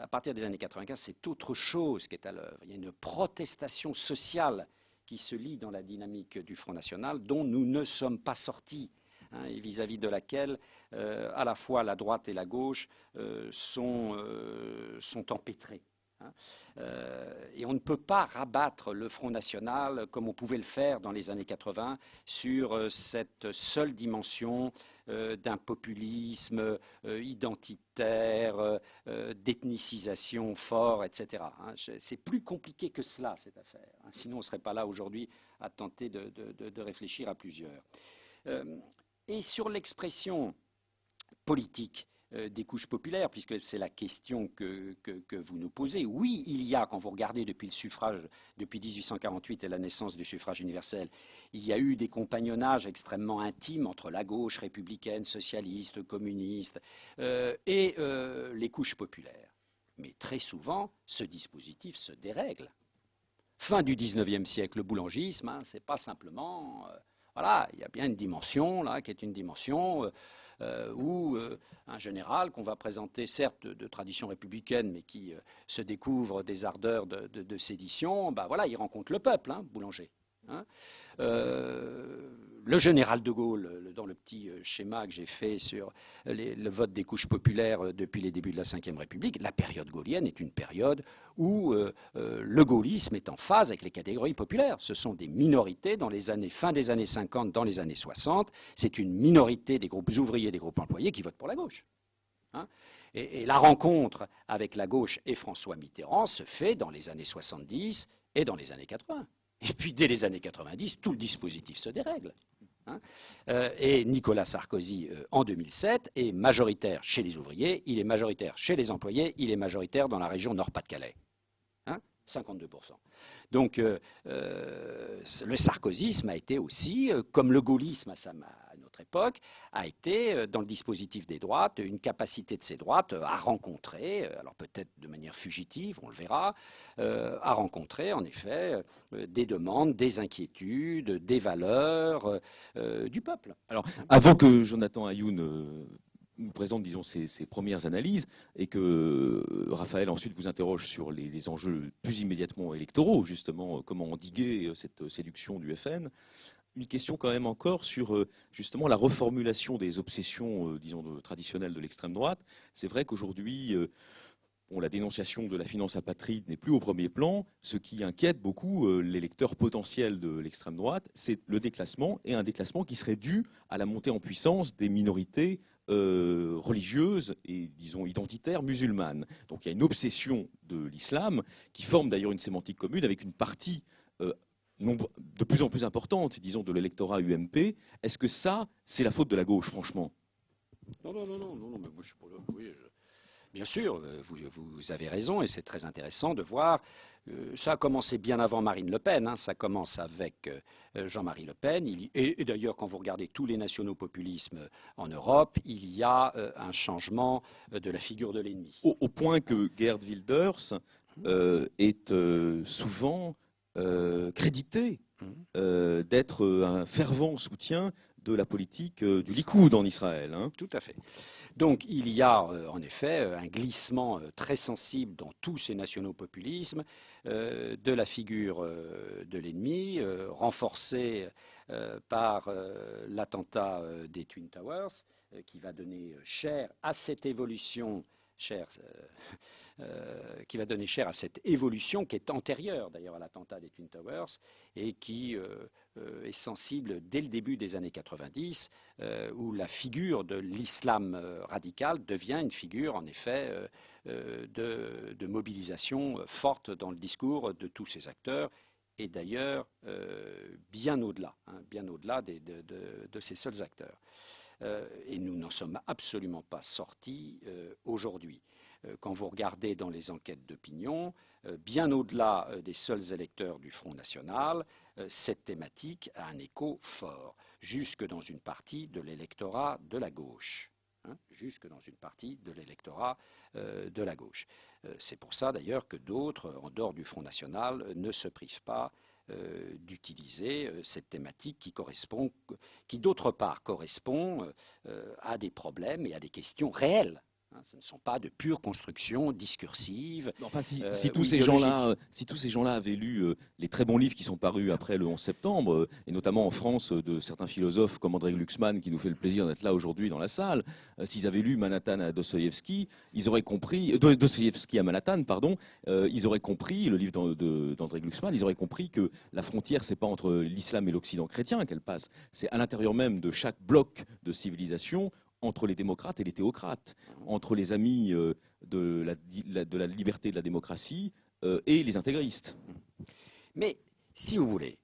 à partir des années 95, c'est autre chose qui est à l'œuvre. Il y a une protestation sociale qui se lie dans la dynamique du Front National, dont nous ne sommes pas sortis, hein, et vis-à-vis de laquelle à la fois la droite et la gauche sont empêtrées. Hein. Et on ne peut pas rabattre le Front National comme on pouvait le faire dans les années 80 sur cette seule dimension d'un populisme identitaire, d'ethnicisation fort, etc. Hein. C'est plus compliqué que cela, cette affaire. Hein. Sinon, on ne serait pas là aujourd'hui à tenter de réfléchir à plusieurs. Et sur l'expression politique des couches populaires, puisque c'est la question que vous nous posez. Oui, il y a, quand vous regardez depuis le suffrage, depuis 1848 et la naissance du suffrage universel, il y a eu des compagnonnages extrêmement intimes entre la gauche républicaine, socialiste, communiste et les couches populaires. Mais très souvent, ce dispositif se dérègle. Fin du XIXe siècle, le boulangisme, hein, c'est pas simplement... voilà, il y a bien une dimension là, qui est une dimension... où un général qu'on va présenter certes de tradition républicaine mais qui se découvre des ardeurs de sédition, voilà, il rencontre le peuple, hein, Boulanger. Hein. Le général de Gaulle, dans le petit schéma que j'ai fait sur le vote des couches populaires depuis les débuts de la Ve République, la période gaulienne est une période où le gaullisme est en phase avec les catégories populaires. Ce sont des minorités dans les années, fin des années 50, dans les années 60. C'est une minorité des groupes ouvriers, des groupes employés qui votent pour la gauche. Hein. Et la rencontre avec la gauche et François Mitterrand se fait dans les années 70 et dans les années 80. Et puis, dès les années 90, tout le dispositif se dérègle. Hein. Et Nicolas Sarkozy, en 2007, est majoritaire chez les ouvriers, il est majoritaire chez les employés, il est majoritaire dans la région Nord-Pas-de-Calais. Hein, 52%. Donc, le sarkozysme a été aussi, comme le gaullisme à notre époque, a été, dans le dispositif des droites, une capacité de ces droites à rencontrer, alors peut-être de manière fugitive, on le verra, à rencontrer en effet des demandes, des inquiétudes, des valeurs du peuple. Alors, avant que Jonathan Ayoun nous présente, disons, ses premières analyses, et que Raphaël ensuite vous interroge sur les enjeux plus immédiatement électoraux, justement, comment endiguer cette séduction du FN. Une question quand même encore sur justement la reformulation des obsessions, disons, traditionnelles de l'extrême droite. C'est vrai qu'aujourd'hui, la dénonciation de la finance apatride n'est plus au premier plan. Ce qui inquiète beaucoup l'électeur potentiel de l'extrême droite, c'est le déclassement, et un déclassement qui serait dû à la montée en puissance des minorités religieuses et, disons, identitaires musulmanes. Donc il y a une obsession de l'islam qui forme d'ailleurs une sémantique commune avec une partie de plus en plus importante, disons, de l'électorat UMP. Est-ce que ça, c'est la faute de la gauche, franchement? Non, mais moi je suis pas là. Oui, bien sûr, vous avez raison et c'est très intéressant de voir. Ça a commencé bien avant Marine Le Pen. Hein, ça commence avec Jean-Marie Le Pen. Et d'ailleurs, quand vous regardez tous les nationaux populismes en Europe, il y a un changement de la figure de l'ennemi. Au point que Geert Wilders est souvent crédité d'être un fervent soutien de la politique du Likoud en Israël. Hein. Tout à fait. Donc il y a en effet un glissement très sensible dans tous ces nationaux populismes de la figure de l'ennemi, renforcé par l'attentat des Twin Towers, qui va donner chair à cette évolution, qui va donner chair à cette évolution qui est antérieure d'ailleurs à l'attentat des Twin Towers et qui est sensible dès le début des années 90, où la figure de l'islam radical devient une figure en effet de mobilisation forte dans le discours de tous ces acteurs et d'ailleurs bien au-delà, bien au-delà de ces seuls acteurs. Et nous n'en sommes absolument pas sortis aujourd'hui. Quand vous regardez dans les enquêtes d'opinion, bien au-delà des seuls électeurs du Front National, cette thématique a un écho fort, jusque dans une partie de l'électorat de la gauche. Jusque dans une partie de l'électorat de la gauche. C'est pour ça d'ailleurs que d'autres, en dehors du Front National, ne se privent pas d'utiliser cette thématique qui d'autre part correspond à des problèmes et à des questions réelles. Ce ne sont pas de pure construction discursive. Enfin, si tous ces gens-là avaient lu les très bons livres qui sont parus après le 11 septembre, et notamment en France de certains philosophes comme André Glucksmann, qui nous fait le plaisir d'être là aujourd'hui dans la salle, s'ils avaient lu Manhattan à Dostoïevski, ils auraient compris, Dostoïevski à Manhattan, pardon, ils auraient compris, le livre d'André Glucksmann, ils auraient compris que la frontière, c'est pas entre l'islam et l'Occident chrétien qu'elle passe, c'est à l'intérieur même de chaque bloc de civilisation, entre les démocrates et les théocrates, entre les amis de la liberté et de la démocratie et les intégristes. Mais, si vous voulez,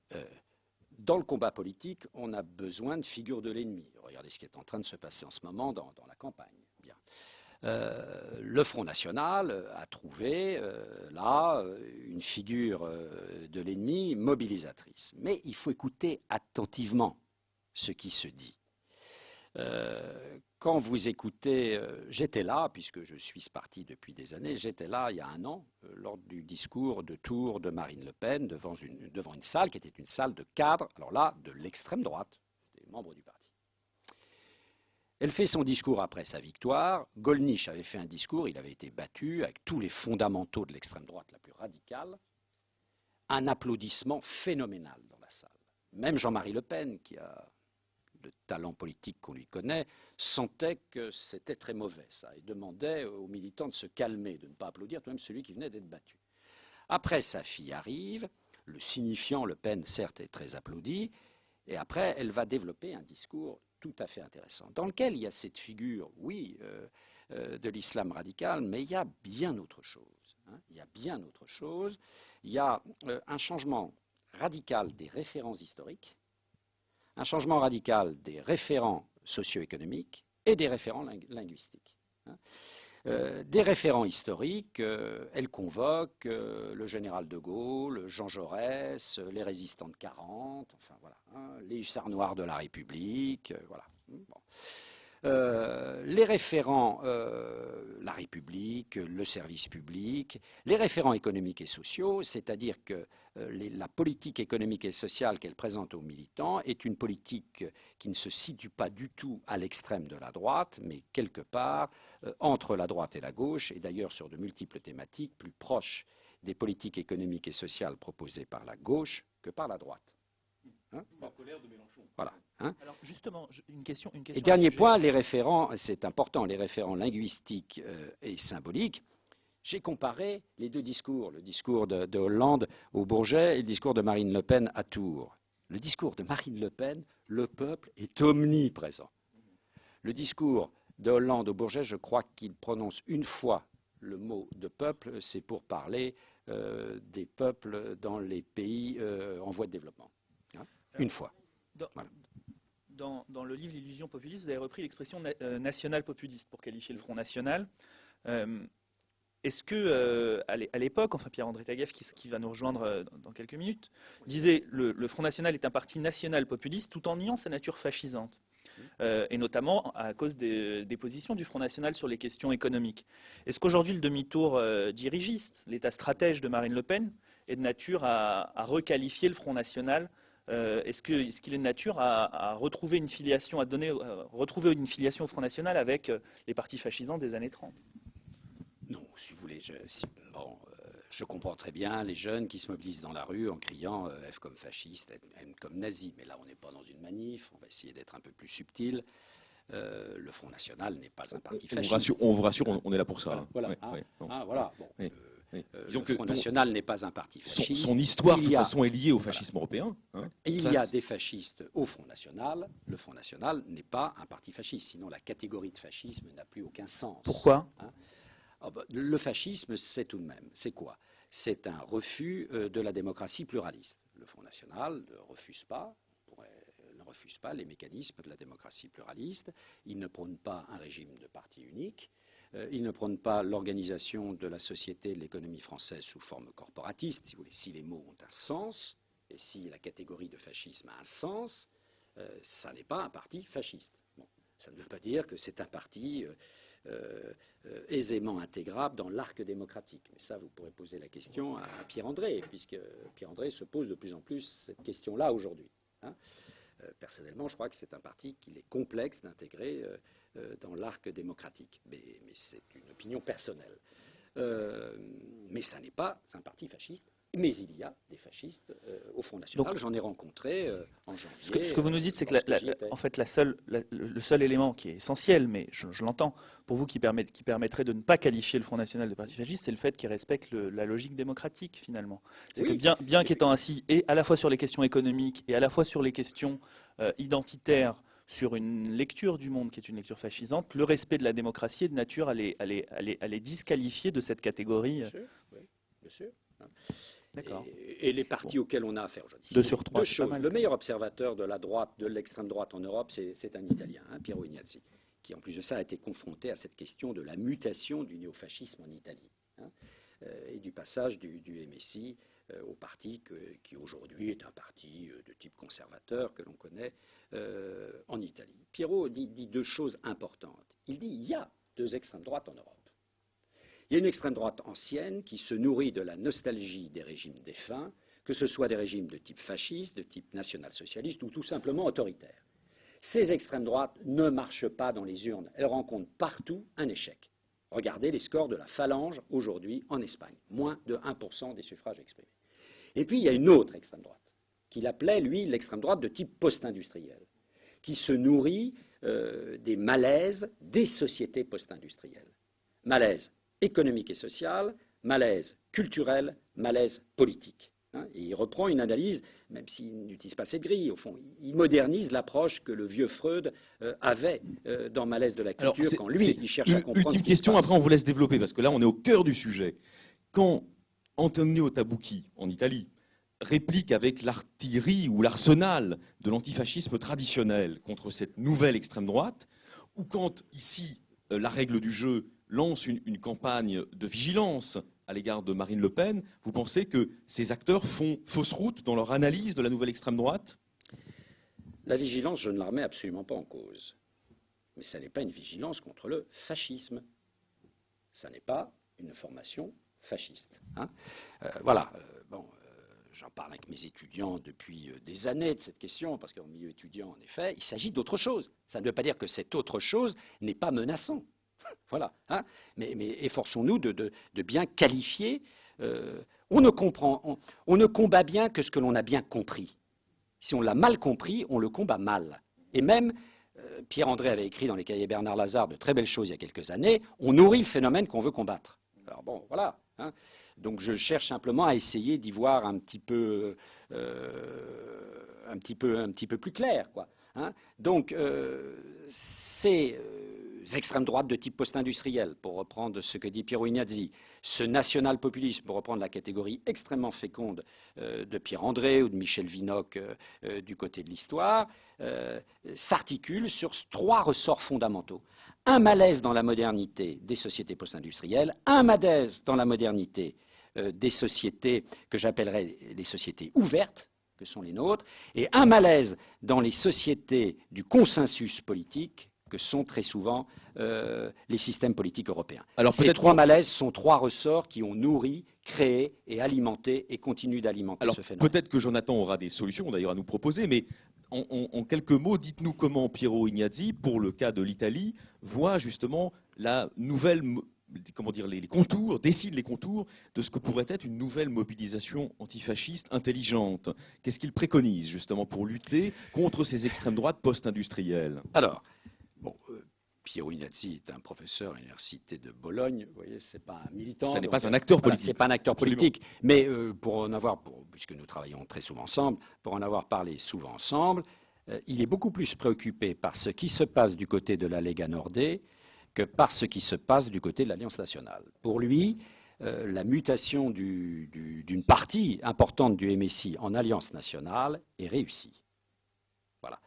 dans le combat politique, on a besoin de figures de l'ennemi. Regardez ce qui est en train de se passer en ce moment dans la campagne. Bien. Le Front National a trouvé là une figure de l'ennemi mobilisatrice. Mais il faut écouter attentivement ce qui se dit. Quand vous écoutez, j'étais là, puisque je suis ce parti depuis des années, j'étais là il y a un an, lors du discours de Tours de Marine Le Pen, devant une salle qui était une salle de cadres, alors là, de l'extrême droite, des membres du parti. Elle fait son discours après sa victoire. Gollnisch avait fait un discours, il avait été battu avec tous les fondamentaux de l'extrême droite la plus radicale. Un applaudissement phénoménal dans la salle. Même Jean-Marie Le Pen, qui a le talent politique qu'on lui connaît, sentait que c'était très mauvais, ça, et demandait aux militants de se calmer, de ne pas applaudir, tout de même celui qui venait d'être battu. Après, sa fille arrive, le signifiant Le Pen, certes, est très applaudi, et après, elle va développer un discours tout à fait intéressant, dans lequel il y a cette figure, oui, de l'islam radical, mais il y a bien autre chose. Il y a bien autre chose. Il y a un changement radical des références historiques, un changement radical des référents socio-économiques et des référents linguistiques. Des référents historiques, elle convoque le général de Gaulle, Jean Jaurès, les résistants de 40, enfin voilà, les hussards noirs de la République, voilà. Bon. Les référents, la République, le service public, les référents économiques et sociaux, c'est-à-dire que la politique économique et sociale qu'elle présente aux militants est une politique qui ne se situe pas du tout à l'extrême de la droite, mais quelque part entre la droite et la gauche, et d'ailleurs sur de multiples thématiques plus proches des politiques économiques et sociales proposées par la gauche que par la droite. La colère de Mélenchon. Voilà. Alors justement, une question. Et dernier point, les référents, c'est important, les référents linguistiques et symboliques. J'ai comparé les deux discours, le discours de Hollande au Bourget et le discours de Marine Le Pen à Tours. Le discours de Marine Le Pen, le peuple est omniprésent. Le discours de Hollande au Bourget, je crois qu'il prononce une fois le mot de peuple, c'est pour parler des peuples dans les pays en voie de développement. une fois. Dans, Voilà. dans le livre L'illusion populiste, vous avez repris l'expression national-populiste pour qualifier le Front National. Est-ce que, à l'époque, enfin Pierre-André Taguieff, qui va nous rejoindre dans quelques minutes, disait le Front National est un parti national-populiste tout en niant sa nature fascisante, et notamment à cause des positions du Front National sur les questions économiques. Est-ce qu'aujourd'hui le demi-tour dirigiste, l'état stratège de Marine Le Pen, est de nature à requalifier le Front National? Est-ce qu'il est de nature à retrouver une filiation, retrouver une filiation au Front National avec les partis fascisants des années 30? Non, si vous voulez, je comprends très bien les jeunes qui se mobilisent dans la rue en criant F comme fasciste, N comme nazi. Mais là, on n'est pas dans une manif, on va essayer d'être un peu plus subtil. Le Front National n'est pas un parti fasciste. On vous rassure, on est là pour ça. Voilà. Voilà. Bon, Oui. le Front National n'est pas un parti fasciste. Son histoire, de toute façon, est liée au fascisme européen. Il y a des fascistes au Front National. Le Front National n'est pas un parti fasciste. Sinon, la catégorie de fascisme n'a plus aucun sens. Pourquoi? Le fascisme, c'est tout de même. C'est quoi? C'est un refus de la démocratie pluraliste. Le Front National ne refuse pas les mécanismes de la démocratie pluraliste. Il ne prône pas un régime de parti unique. Il ne prône pas l'organisation de la société et de l'économie française sous forme corporatiste, si vous voulez, si les mots ont un sens, et si la catégorie de fascisme a un sens, ça n'est pas un parti fasciste. Bon, ça ne veut pas dire que c'est un parti aisément intégrable dans l'arc démocratique. Mais ça, vous pourrez poser la question à Pierre-André, puisque Pierre-André se pose de plus en plus cette question-là aujourd'hui. Personnellement, je crois que c'est un parti qu'il est complexe d'intégrer dans l'arc démocratique. Mais c'est une opinion personnelle. Mais ça n'est pas un parti fasciste. Mais il y a des fascistes au Front National. J'en ai rencontré en janvier. Ce que vous nous dites, c'est que en fait, le seul élément qui est essentiel, mais je l'entends, pour vous qui permettrait de ne pas qualifier le Front National de parti fasciste, c'est le fait qu'il respecte la logique démocratique, finalement. C'est que bien qu'étant ainsi, et à la fois sur les questions économiques, et à la fois sur les questions identitaires, sur une lecture du monde qui est une lecture fascisante, le respect de la démocratie est de nature à les disqualifier de cette catégorie. Bien sûr, oui, bien sûr. D'accord. Et les partis auxquels on a affaire aujourd'hui. Deux sur trois, Deux choses. Le meilleur observateur de la droite, de l'extrême droite en Europe, c'est un Italien, Piero Ignazzi, qui en plus de ça a été confronté à cette question de la mutation du néofascisme en Italie, et du passage du MSI au parti qui aujourd'hui est un parti de type conservateur que l'on connaît en Italie. Piero dit deux choses importantes. Il dit il y a deux extrêmes droites en Europe. Il y a une extrême droite ancienne qui se nourrit de la nostalgie des régimes défunts, que ce soit des régimes de type fasciste, de type national-socialiste ou tout simplement autoritaire. Ces extrêmes droites ne marchent pas dans les urnes. Elles rencontrent partout un échec. Regardez les scores de la Phalange aujourd'hui en Espagne. Moins de 1% des suffrages exprimés. Et puis il y a une autre extrême droite, qu'il appelait, lui, l'extrême droite de type post-industriel, qui se nourrit des malaises des sociétés post-industrielles. Malaise économique et social, malaise culturel, malaise politique. Et il reprend une analyse, même s'il n'utilise pas cette grille, au fond, il modernise l'approche que le vieux Freud avait dans Malaise de la culture, quand lui, il cherche à comprendre ultime ce qui se question, passe. après on vous laisse développer, parce que là on est au cœur du sujet. Quand Antonio Tabucchi, en Italie, réplique avec l'artillerie ou l'arsenal de l'antifascisme traditionnel contre cette nouvelle extrême droite, ou quand, ici, la règle du jeu lance une campagne de vigilance à l'égard de Marine Le Pen, vous pensez que ces acteurs font fausse route dans leur analyse de la nouvelle extrême droite? La vigilance, je ne la remets absolument pas en cause. Mais ça n'est pas une vigilance contre le fascisme. Ça n'est pas une formation fasciste. J'en parle avec mes étudiants depuis des années de cette question, parce qu'en milieu étudiant, en effet, il s'agit d'autre chose. Ça ne veut pas dire que cette autre chose n'est pas menaçant. Voilà. Mais efforçons-nous de bien qualifier. On ne combat bien que ce que l'on a bien compris. Si on l'a mal compris, on le combat mal. Et même, Pierre-André avait écrit dans les cahiers Bernard Lazare de très belles choses il y a quelques années, on nourrit le phénomène qu'on veut combattre. Alors bon, voilà. Donc je cherche simplement à essayer d'y voir un petit peu plus clair, quoi. Donc c'est extrêmes droites de type post-industriel, pour reprendre ce que dit Piero Ignazzi, ce national-populisme, pour reprendre la catégorie extrêmement féconde de Pierre André ou de Michel Vinocq du côté de l'histoire, s'articule sur 3 ressorts fondamentaux. Un malaise dans la modernité des sociétés post-industrielles, un malaise dans la modernité des sociétés que j'appellerais les sociétés ouvertes, que sont les nôtres, et un malaise dans les sociétés du consensus politique, que sont très souvent les systèmes politiques européens. Alors, ces 3 malaises sont 3 ressorts qui ont nourri, créé et alimenté et continuent d'alimenter ce phénomène. Peut-être que Jonathan aura des solutions d'ailleurs à nous proposer, mais en quelques mots, dites-nous comment Piero Ignazzi, pour le cas de l'Italie, voit justement la nouvelle, comment dire, les contours, dessine les contours de ce que pourrait être une nouvelle mobilisation antifasciste intelligente. Qu'est-ce qu'il préconise justement pour lutter contre ces extrêmes droites post-industrielles? Alors, bon, Piero Ignazzi est un professeur à l'université de Bologne. Vous voyez, c'est pas un militant. Ce n'est pas un acteur politique. Voilà, c'est pas un acteur politique. Mais pour en avoir, puisque nous travaillons très souvent ensemble, pour en avoir parlé souvent ensemble, il est beaucoup plus préoccupé par ce qui se passe du côté de la Lega Nord que par ce qui se passe du côté de l'Alliance nationale. Pour lui, la mutation d'une partie importante du MSI en Alliance nationale est réussie. Voilà.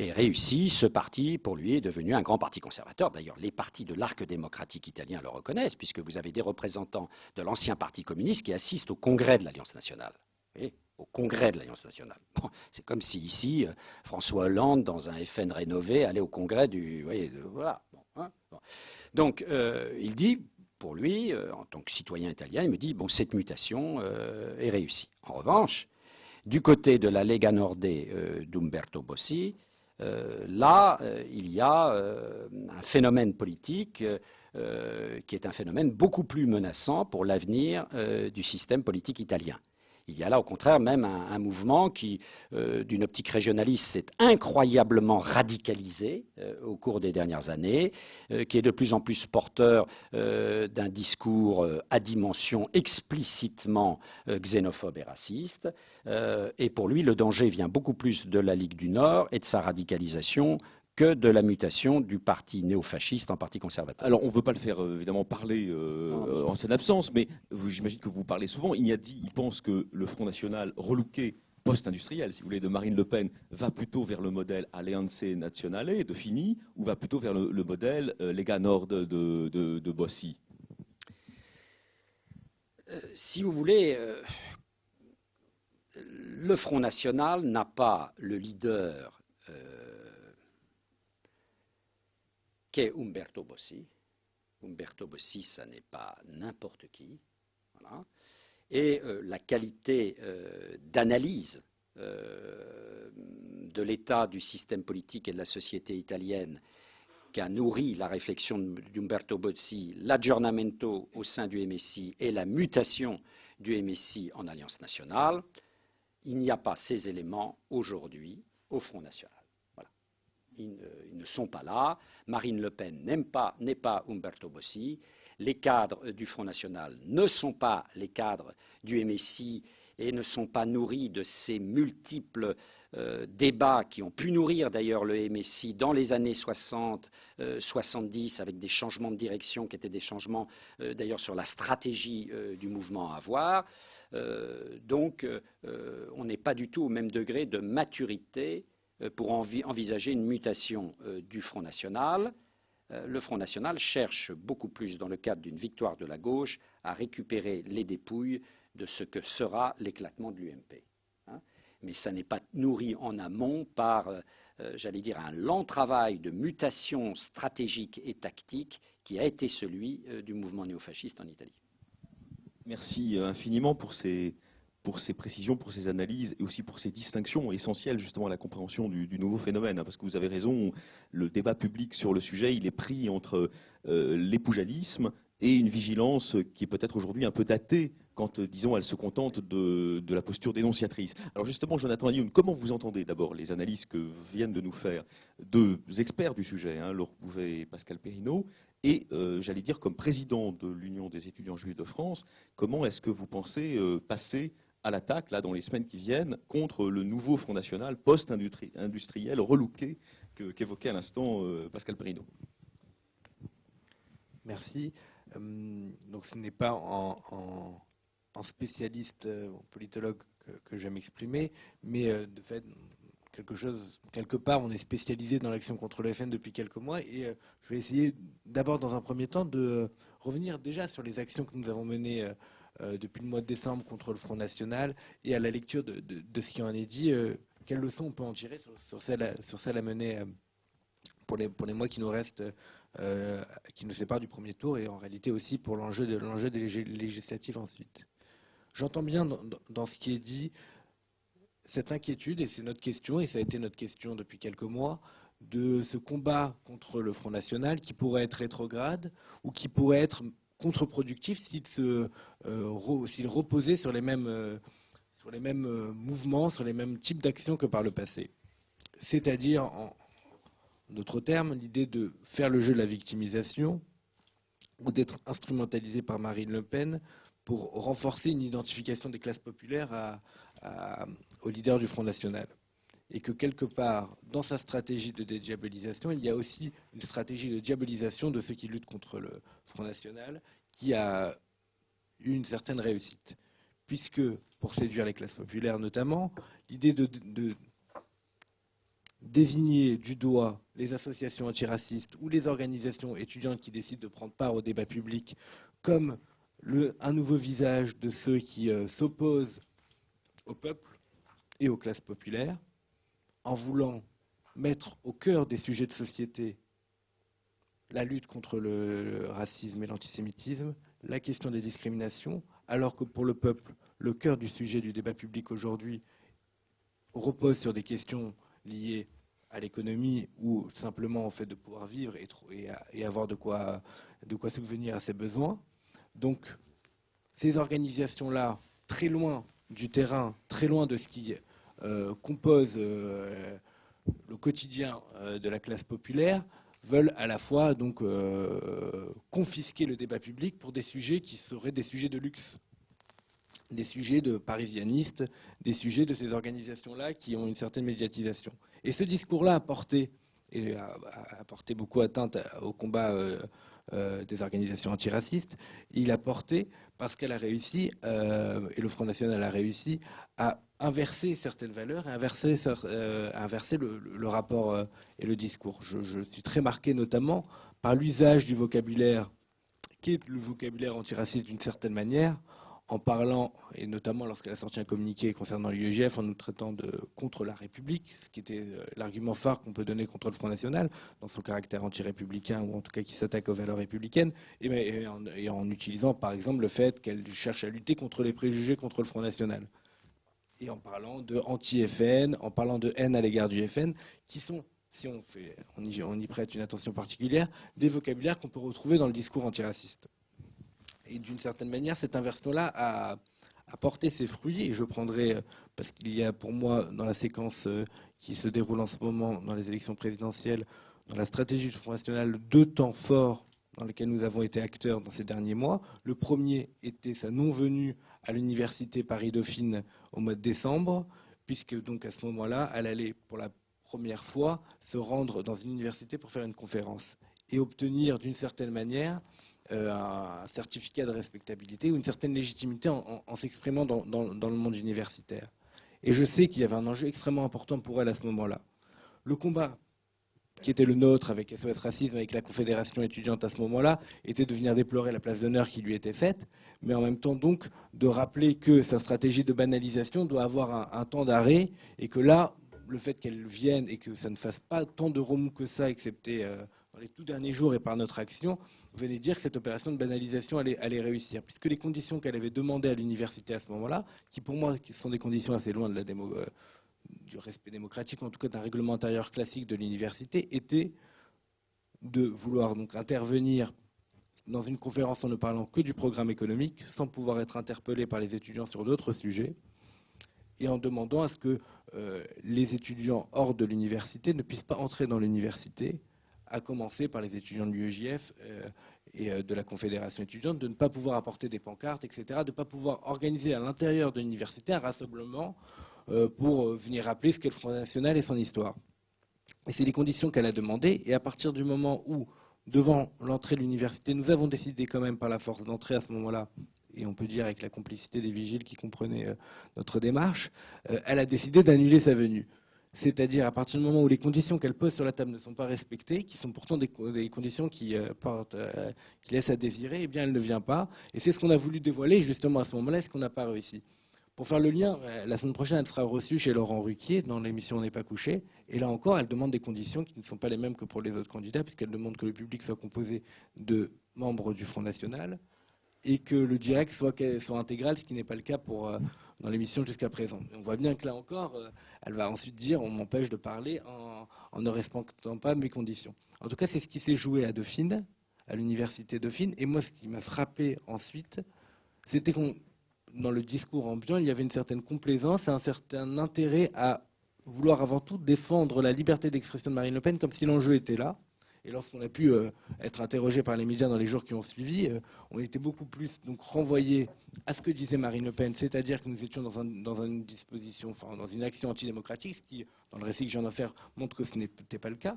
Et réussi, ce parti, pour lui, est devenu un grand parti conservateur. D'ailleurs, les partis de l'arc démocratique italien le reconnaissent, puisque vous avez des représentants de l'ancien parti communiste qui assistent au congrès de l'Alliance nationale. Vous voyez, au congrès de l'Alliance nationale. Bon, c'est comme si ici, François Hollande, dans un FN rénové, allait au congrès du... Vous voyez, voilà. Bon, hein, bon. Donc, il dit, pour lui, en tant que citoyen italien, il me dit, bon, cette mutation est réussie. En revanche, du côté de la Lega Nord d'Umberto Bossi, là, il y a un phénomène politique qui est un phénomène beaucoup plus menaçant pour l'avenir du système politique italien. Il y a là, au contraire, même un mouvement qui, d'une optique régionaliste, s'est incroyablement radicalisé au cours des dernières années, qui est de plus en plus porteur d'un discours à dimension explicitement xénophobe et raciste. Et pour lui, le danger vient beaucoup plus de la Ligue du Nord et de sa radicalisation que de la mutation du parti néofasciste en parti conservateur. Alors, on ne veut pas le faire évidemment parler en son absence, mais j'imagine que vous parlez souvent. Ignazzi, il pense que le Front National relooké post-industriel, si vous voulez, de Marine Le Pen, va plutôt vers le modèle Alleanze Nazionale de Fini, ou va plutôt vers le modèle Lega Nord de Bossi? Si vous voulez, le Front National n'a pas le leader qu'est Umberto Bossi. Umberto Bossi, ça n'est pas n'importe qui. Voilà. Et la qualité d'analyse de l'état du système politique et de la société italienne qu'a nourri la réflexion d'Umberto Bossi, l'aggiornamento au sein du MSI et la mutation du MSI en Alliance nationale, il n'y a pas ces éléments aujourd'hui au Front National. Ils ne sont pas là. Marine Le Pen n'est pas Umberto Bossi. Les cadres du Front National ne sont pas les cadres du MSI et ne sont pas nourris de ces multiples débats qui ont pu nourrir d'ailleurs le MSI dans les années 60, 70, avec des changements de direction qui étaient des changements d'ailleurs sur la stratégie du mouvement à avoir. Donc, on n'est pas du tout au même degré de maturité pour envisager une mutation du Front National. Le Front National cherche beaucoup plus, dans le cadre d'une victoire de la gauche, à récupérer les dépouilles de ce que sera l'éclatement de l'UMP. Hein. Mais ça n'est pas nourri en amont par, j'allais dire, un lent travail de mutation stratégique et tactique qui a été celui du mouvement néofasciste en Italie. Merci infiniment pour ces précisions, pour ces analyses et aussi pour ces distinctions essentielles justement à la compréhension du nouveau phénomène. Hein, parce que vous avez raison, le débat public sur le sujet, il est pris entre l'époujadisme et une vigilance qui est peut-être aujourd'hui un peu datée quand, disons, elle se contente de la posture dénonciatrice. Alors justement, Jonathan Alioune, comment vous entendez d'abord les analyses que viennent de nous faire deux experts du sujet, hein, Laure Bouvet et Pascal Perrineau, et j'allais dire comme président de l'Union des étudiants juifs de France, comment est-ce que vous pensez passer à l'attaque, là, dans les semaines qui viennent, contre le nouveau Front National post-industriel relooké qu'évoquait à l'instant Pascal Perrineau? Merci. Donc ce n'est pas en spécialiste, en politologue que je vais m'exprimer, mais de fait, quelque part, on est spécialisé dans l'action contre le FN depuis quelques mois, et je vais essayer d'abord, dans un premier temps, de revenir déjà sur les actions que nous avons menées depuis le mois de décembre contre le Front National, et à la lecture de ce qui en est dit, quelles leçons on peut en tirer sur celle à mener pour les mois qui nous restent, qui nous séparent du premier tour, et en réalité aussi pour l'enjeu des législatives ensuite. J'entends bien dans ce qui est dit cette inquiétude, et c'est notre question, et ça a été notre question depuis quelques mois, de ce combat contre le Front National qui pourrait être rétrograde ou qui pourrait être contre-productif s'il reposait sur les mêmes mouvements, sur les mêmes types d'actions que par le passé. C'est-à-dire, en d'autres termes, l'idée de faire le jeu de la victimisation ou d'être instrumentalisé par Marine Le Pen pour renforcer une identification des classes populaires aux leaders du Front National. Et que quelque part, dans sa stratégie de dédiabolisation, il y a aussi une stratégie de diabolisation de ceux qui luttent contre le Front National, qui a eu une certaine réussite. Puisque, pour séduire les classes populaires notamment, l'idée de désigner du doigt les associations antiracistes ou les organisations étudiantes qui décident de prendre part au débat public comme un nouveau visage de ceux qui s'opposent au peuple et aux classes populaires, en voulant mettre au cœur des sujets de société la lutte contre le racisme et l'antisémitisme, la question des discriminations, alors que pour le peuple, le cœur du sujet du débat public aujourd'hui repose sur des questions liées à l'économie ou simplement au fait de pouvoir vivre et avoir de quoi subvenir à ses besoins. Donc, ces organisations-là, très loin du terrain, très loin de ce qui compose le quotidien de la classe populaire, veulent à la fois donc confisquer le débat public pour des sujets qui seraient des sujets de luxe, des sujets de parisianistes, des sujets de ces organisations-là qui ont une certaine médiatisation. Et ce discours-là a porté beaucoup atteinte au combat des organisations antiracistes. Il a porté parce qu'elle a réussi, et le Front National a réussi, à inverser certaines valeurs, à inverser le rapport et le discours. Je suis très marqué notamment par l'usage du vocabulaire, qui est le vocabulaire antiraciste d'une certaine manière, en parlant, et notamment lorsqu'elle a sorti un communiqué concernant l'UEJF, en nous traitant de contre la République, ce qui était l'argument phare qu'on peut donner contre le Front National, dans son caractère anti-républicain, ou en tout cas qui s'attaque aux valeurs républicaines, et en utilisant par exemple le fait qu'elle cherche à lutter contre les préjugés contre le Front National. Et en parlant de anti-FN, en parlant de haine à l'égard du FN, qui sont, si on y prête une attention particulière, des vocabulaires qu'on peut retrouver dans le discours antiraciste. Et d'une certaine manière, cette inversion-là a porté ses fruits, et je prendrai, parce qu'il y a pour moi, dans la séquence qui se déroule en ce moment dans les élections présidentielles, dans la stratégie du Front National, deux temps forts dans lesquels nous avons été acteurs dans ces derniers mois. Le premier était sa non-venue à l'université Paris-Dauphine au mois de décembre, puisque donc à ce moment-là, elle allait pour la première fois se rendre dans une université pour faire une conférence et obtenir d'une certaine manière un certificat de respectabilité ou une certaine légitimité en s'exprimant dans le monde universitaire. Et je sais qu'il y avait un enjeu extrêmement important pour elle à ce moment-là. Le combat qui était le nôtre avec SOS Racisme, avec la Confédération étudiante à ce moment-là, était de venir déplorer la place d'honneur qui lui était faite, mais en même temps donc de rappeler que sa stratégie de banalisation doit avoir un temps d'arrêt, et que là, le fait qu'elle vienne et que ça ne fasse pas tant de remous que ça, excepté dans les tout derniers jours et par notre action, venait dire que cette opération de banalisation allait réussir, puisque les conditions qu'elle avait demandées à l'université à ce moment-là, qui pour moi sont des conditions assez loin de du respect démocratique, en tout cas d'un règlement intérieur classique de l'université, étaient de vouloir donc intervenir dans une conférence en ne parlant que du programme économique, sans pouvoir être interpellé par les étudiants sur d'autres sujets, et en demandant à ce que les étudiants hors de l'université ne puissent pas entrer dans l'université, à commencer par les étudiants de l'UEJF et de la Confédération étudiante, de ne pas pouvoir apporter des pancartes, etc., de ne pas pouvoir organiser à l'intérieur de l'université un rassemblement pour venir rappeler ce qu'est le Front National et son histoire. Et c'est les conditions qu'elle a demandées, et à partir du moment où devant l'entrée de l'université. Nous avons décidé quand même par la force d'entrer à ce moment-là, et on peut dire avec la complicité des vigiles qui comprenaient notre démarche, elle a décidé d'annuler sa venue. C'est-à-dire à partir du moment où les conditions qu'elle pose sur la table ne sont pas respectées, qui sont pourtant des conditions qui laissent à désirer, eh bien elle ne vient pas. Et c'est ce qu'on a voulu dévoiler justement à ce moment-là, ce qu'on n'a pas réussi. Pour faire le lien, la semaine prochaine, elle sera reçue chez Laurent Ruquier dans l'émission On n'est pas couché. Et là encore, elle demande des conditions qui ne sont pas les mêmes que pour les autres candidats, puisqu'elle demande que le public soit composé de membres du Front National et que le direct soit intégral, ce qui n'est pas le cas dans l'émission jusqu'à présent. On voit bien que là encore, elle va ensuite dire on m'empêche de parler en ne respectant pas mes conditions. En tout cas, c'est ce qui s'est joué à Dauphine, à l'université Dauphine. Et moi, ce qui m'a frappé ensuite, c'était qu'on dans le discours ambiant, il y avait une certaine complaisance et un certain intérêt à vouloir avant tout défendre la liberté d'expression de Marine Le Pen comme si l'enjeu était là. Et lorsqu'on a pu être interrogé par les médias dans les jours qui ont suivi, on était beaucoup plus donc renvoyé à ce que disait Marine Le Pen, c'est-à-dire que nous étions dans une disposition, enfin dans une action antidémocratique, ce qui, dans le récit que je viens d'en faire, montre que ce n'était pas le cas,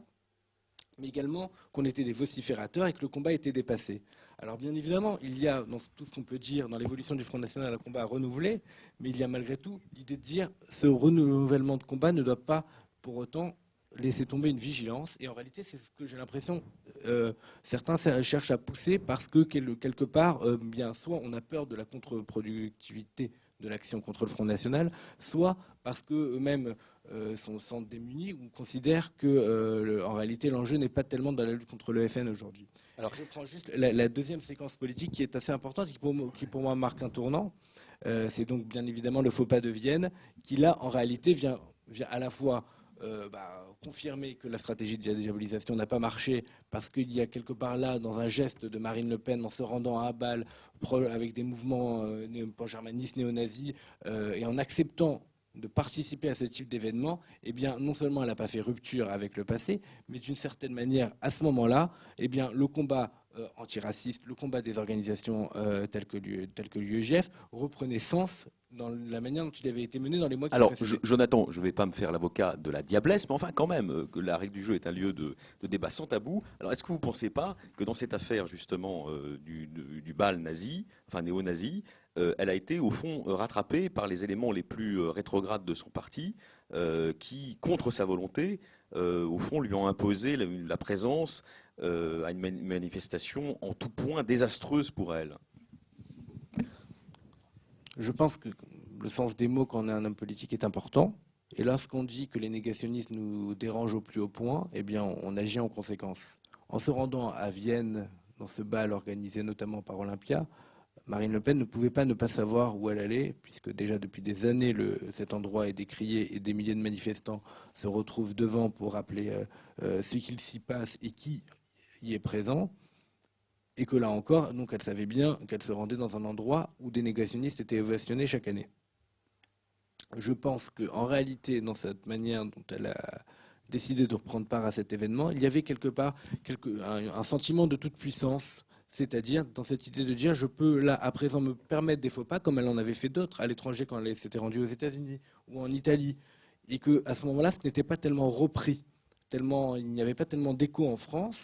mais également qu'on était des vociférateurs et que le combat était dépassé. Alors bien évidemment, il y a dans tout ce qu'on peut dire dans l'évolution du Front National un combat à renouveler, mais il y a malgré tout l'idée de dire ce renouvellement de combat ne doit pas pour autant laisser tomber une vigilance. Et en réalité, c'est ce que j'ai l'impression certains cherchent à pousser parce que quelque part, bien soit on a peur de la contre-productivité de l'action contre le Front National, soit parce qu'eux-mêmes se sentent démunis ou considèrent que, en réalité, l'enjeu n'est pas tellement dans la lutte contre le FN aujourd'hui. Alors, je prends juste la deuxième séquence politique qui est assez importante et qui pour moi marque un tournant. C'est donc bien évidemment le faux pas de Vienne, qui là, en réalité, vient à la fois confirmer que la stratégie de diabolisation n'a pas marché parce qu'il y a quelque part là, dans un geste de Marine Le Pen en se rendant à Bâle avec des mouvements pan-germanistes, néo-nazis, et en acceptant de participer à ce type d'événement, eh bien, non seulement elle n'a pas fait rupture avec le passé, mais d'une certaine manière, à ce moment-là, eh bien, le combat antiraciste, le combat des organisations telles que l'UEJF reprenait sens dans la manière dont il avait été mené dans les mois qui Alors, précédaient. Jonathan, je ne vais pas me faire l'avocat de la diablesse, mais enfin quand même, que la règle du jeu est un lieu de débat sans tabou. Alors, est-ce que vous ne pensez pas que dans cette affaire, justement, du bal nazi, enfin néo-nazi, elle a été, au fond, rattrapée par les éléments les plus rétrogrades de son parti, qui, contre sa volonté, au fond, lui ont imposé la présence à une manifestation en tout point désastreuse pour elle? Je pense que le sens des mots quand on est un homme politique est important. Et lorsqu'on dit que les négationnistes nous dérangent au plus haut point, eh bien, on agit en conséquence. En se rendant à Vienne, dans ce bal organisé notamment par Olympia, Marine Le Pen ne pouvait pas ne pas savoir où elle allait, puisque déjà depuis des années, cet endroit est décrié et des milliers de manifestants se retrouvent devant pour rappeler ce qu'il s'y passe et qui y est présent. Et que là encore, donc elle savait bien qu'elle se rendait dans un endroit où des négationnistes étaient ovationnés chaque année. Je pense qu'en réalité, dans cette manière dont elle a décidé de reprendre part à cet événement, il y avait quelque part un sentiment de toute puissance, c'est-à-dire dans cette idée de dire je peux là à présent me permettre des faux pas, comme elle en avait fait d'autres à l'étranger quand elle s'était rendue aux États-Unis ou en Italie, et qu'à ce moment-là, ce n'était pas tellement repris, il n'y avait pas tellement d'écho en France,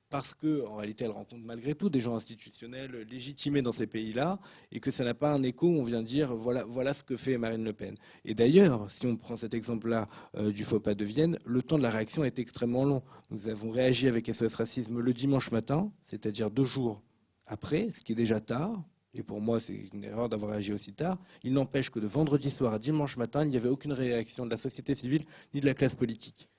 parce qu'en réalité, elle rencontre malgré tout des gens institutionnels légitimés dans ces pays-là, et que ça n'a pas un écho où on vient dire voilà ce que fait Marine Le Pen. Et d'ailleurs, si on prend cet exemple-là du faux pas de Vienne, le temps de la réaction a été extrêmement long. Nous avons réagi avec SOS Racisme le dimanche matin, c'est-à-dire 2 jours après, ce qui est déjà tard. Et pour moi, c'est une erreur d'avoir réagi aussi tard. Il n'empêche que de vendredi soir à dimanche matin, il n'y avait aucune réaction de la société civile ni de la classe politique.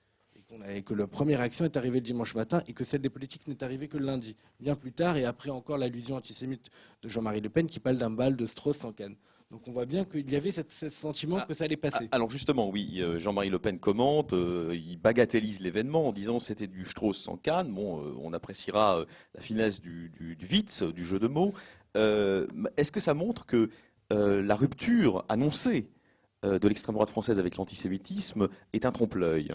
Et que la première action est arrivée le dimanche matin et que celle des politiques n'est arrivée que le lundi, bien plus tard, et après encore l'allusion antisémite de Jean-Marie Le Pen qui parle d'un bal de Strauss en Cannes. Donc on voit bien qu'il y avait ce sentiment que ça allait passer. Alors justement, oui, Jean-Marie Le Pen commente, il bagatellise l'événement en disant c'était du Strauss en Cannes. Bon, on appréciera la finesse du Witz, du jeu de mots. Est-ce que ça montre que la rupture annoncée de l'extrême droite française avec l'antisémitisme est un trompe-l'œil?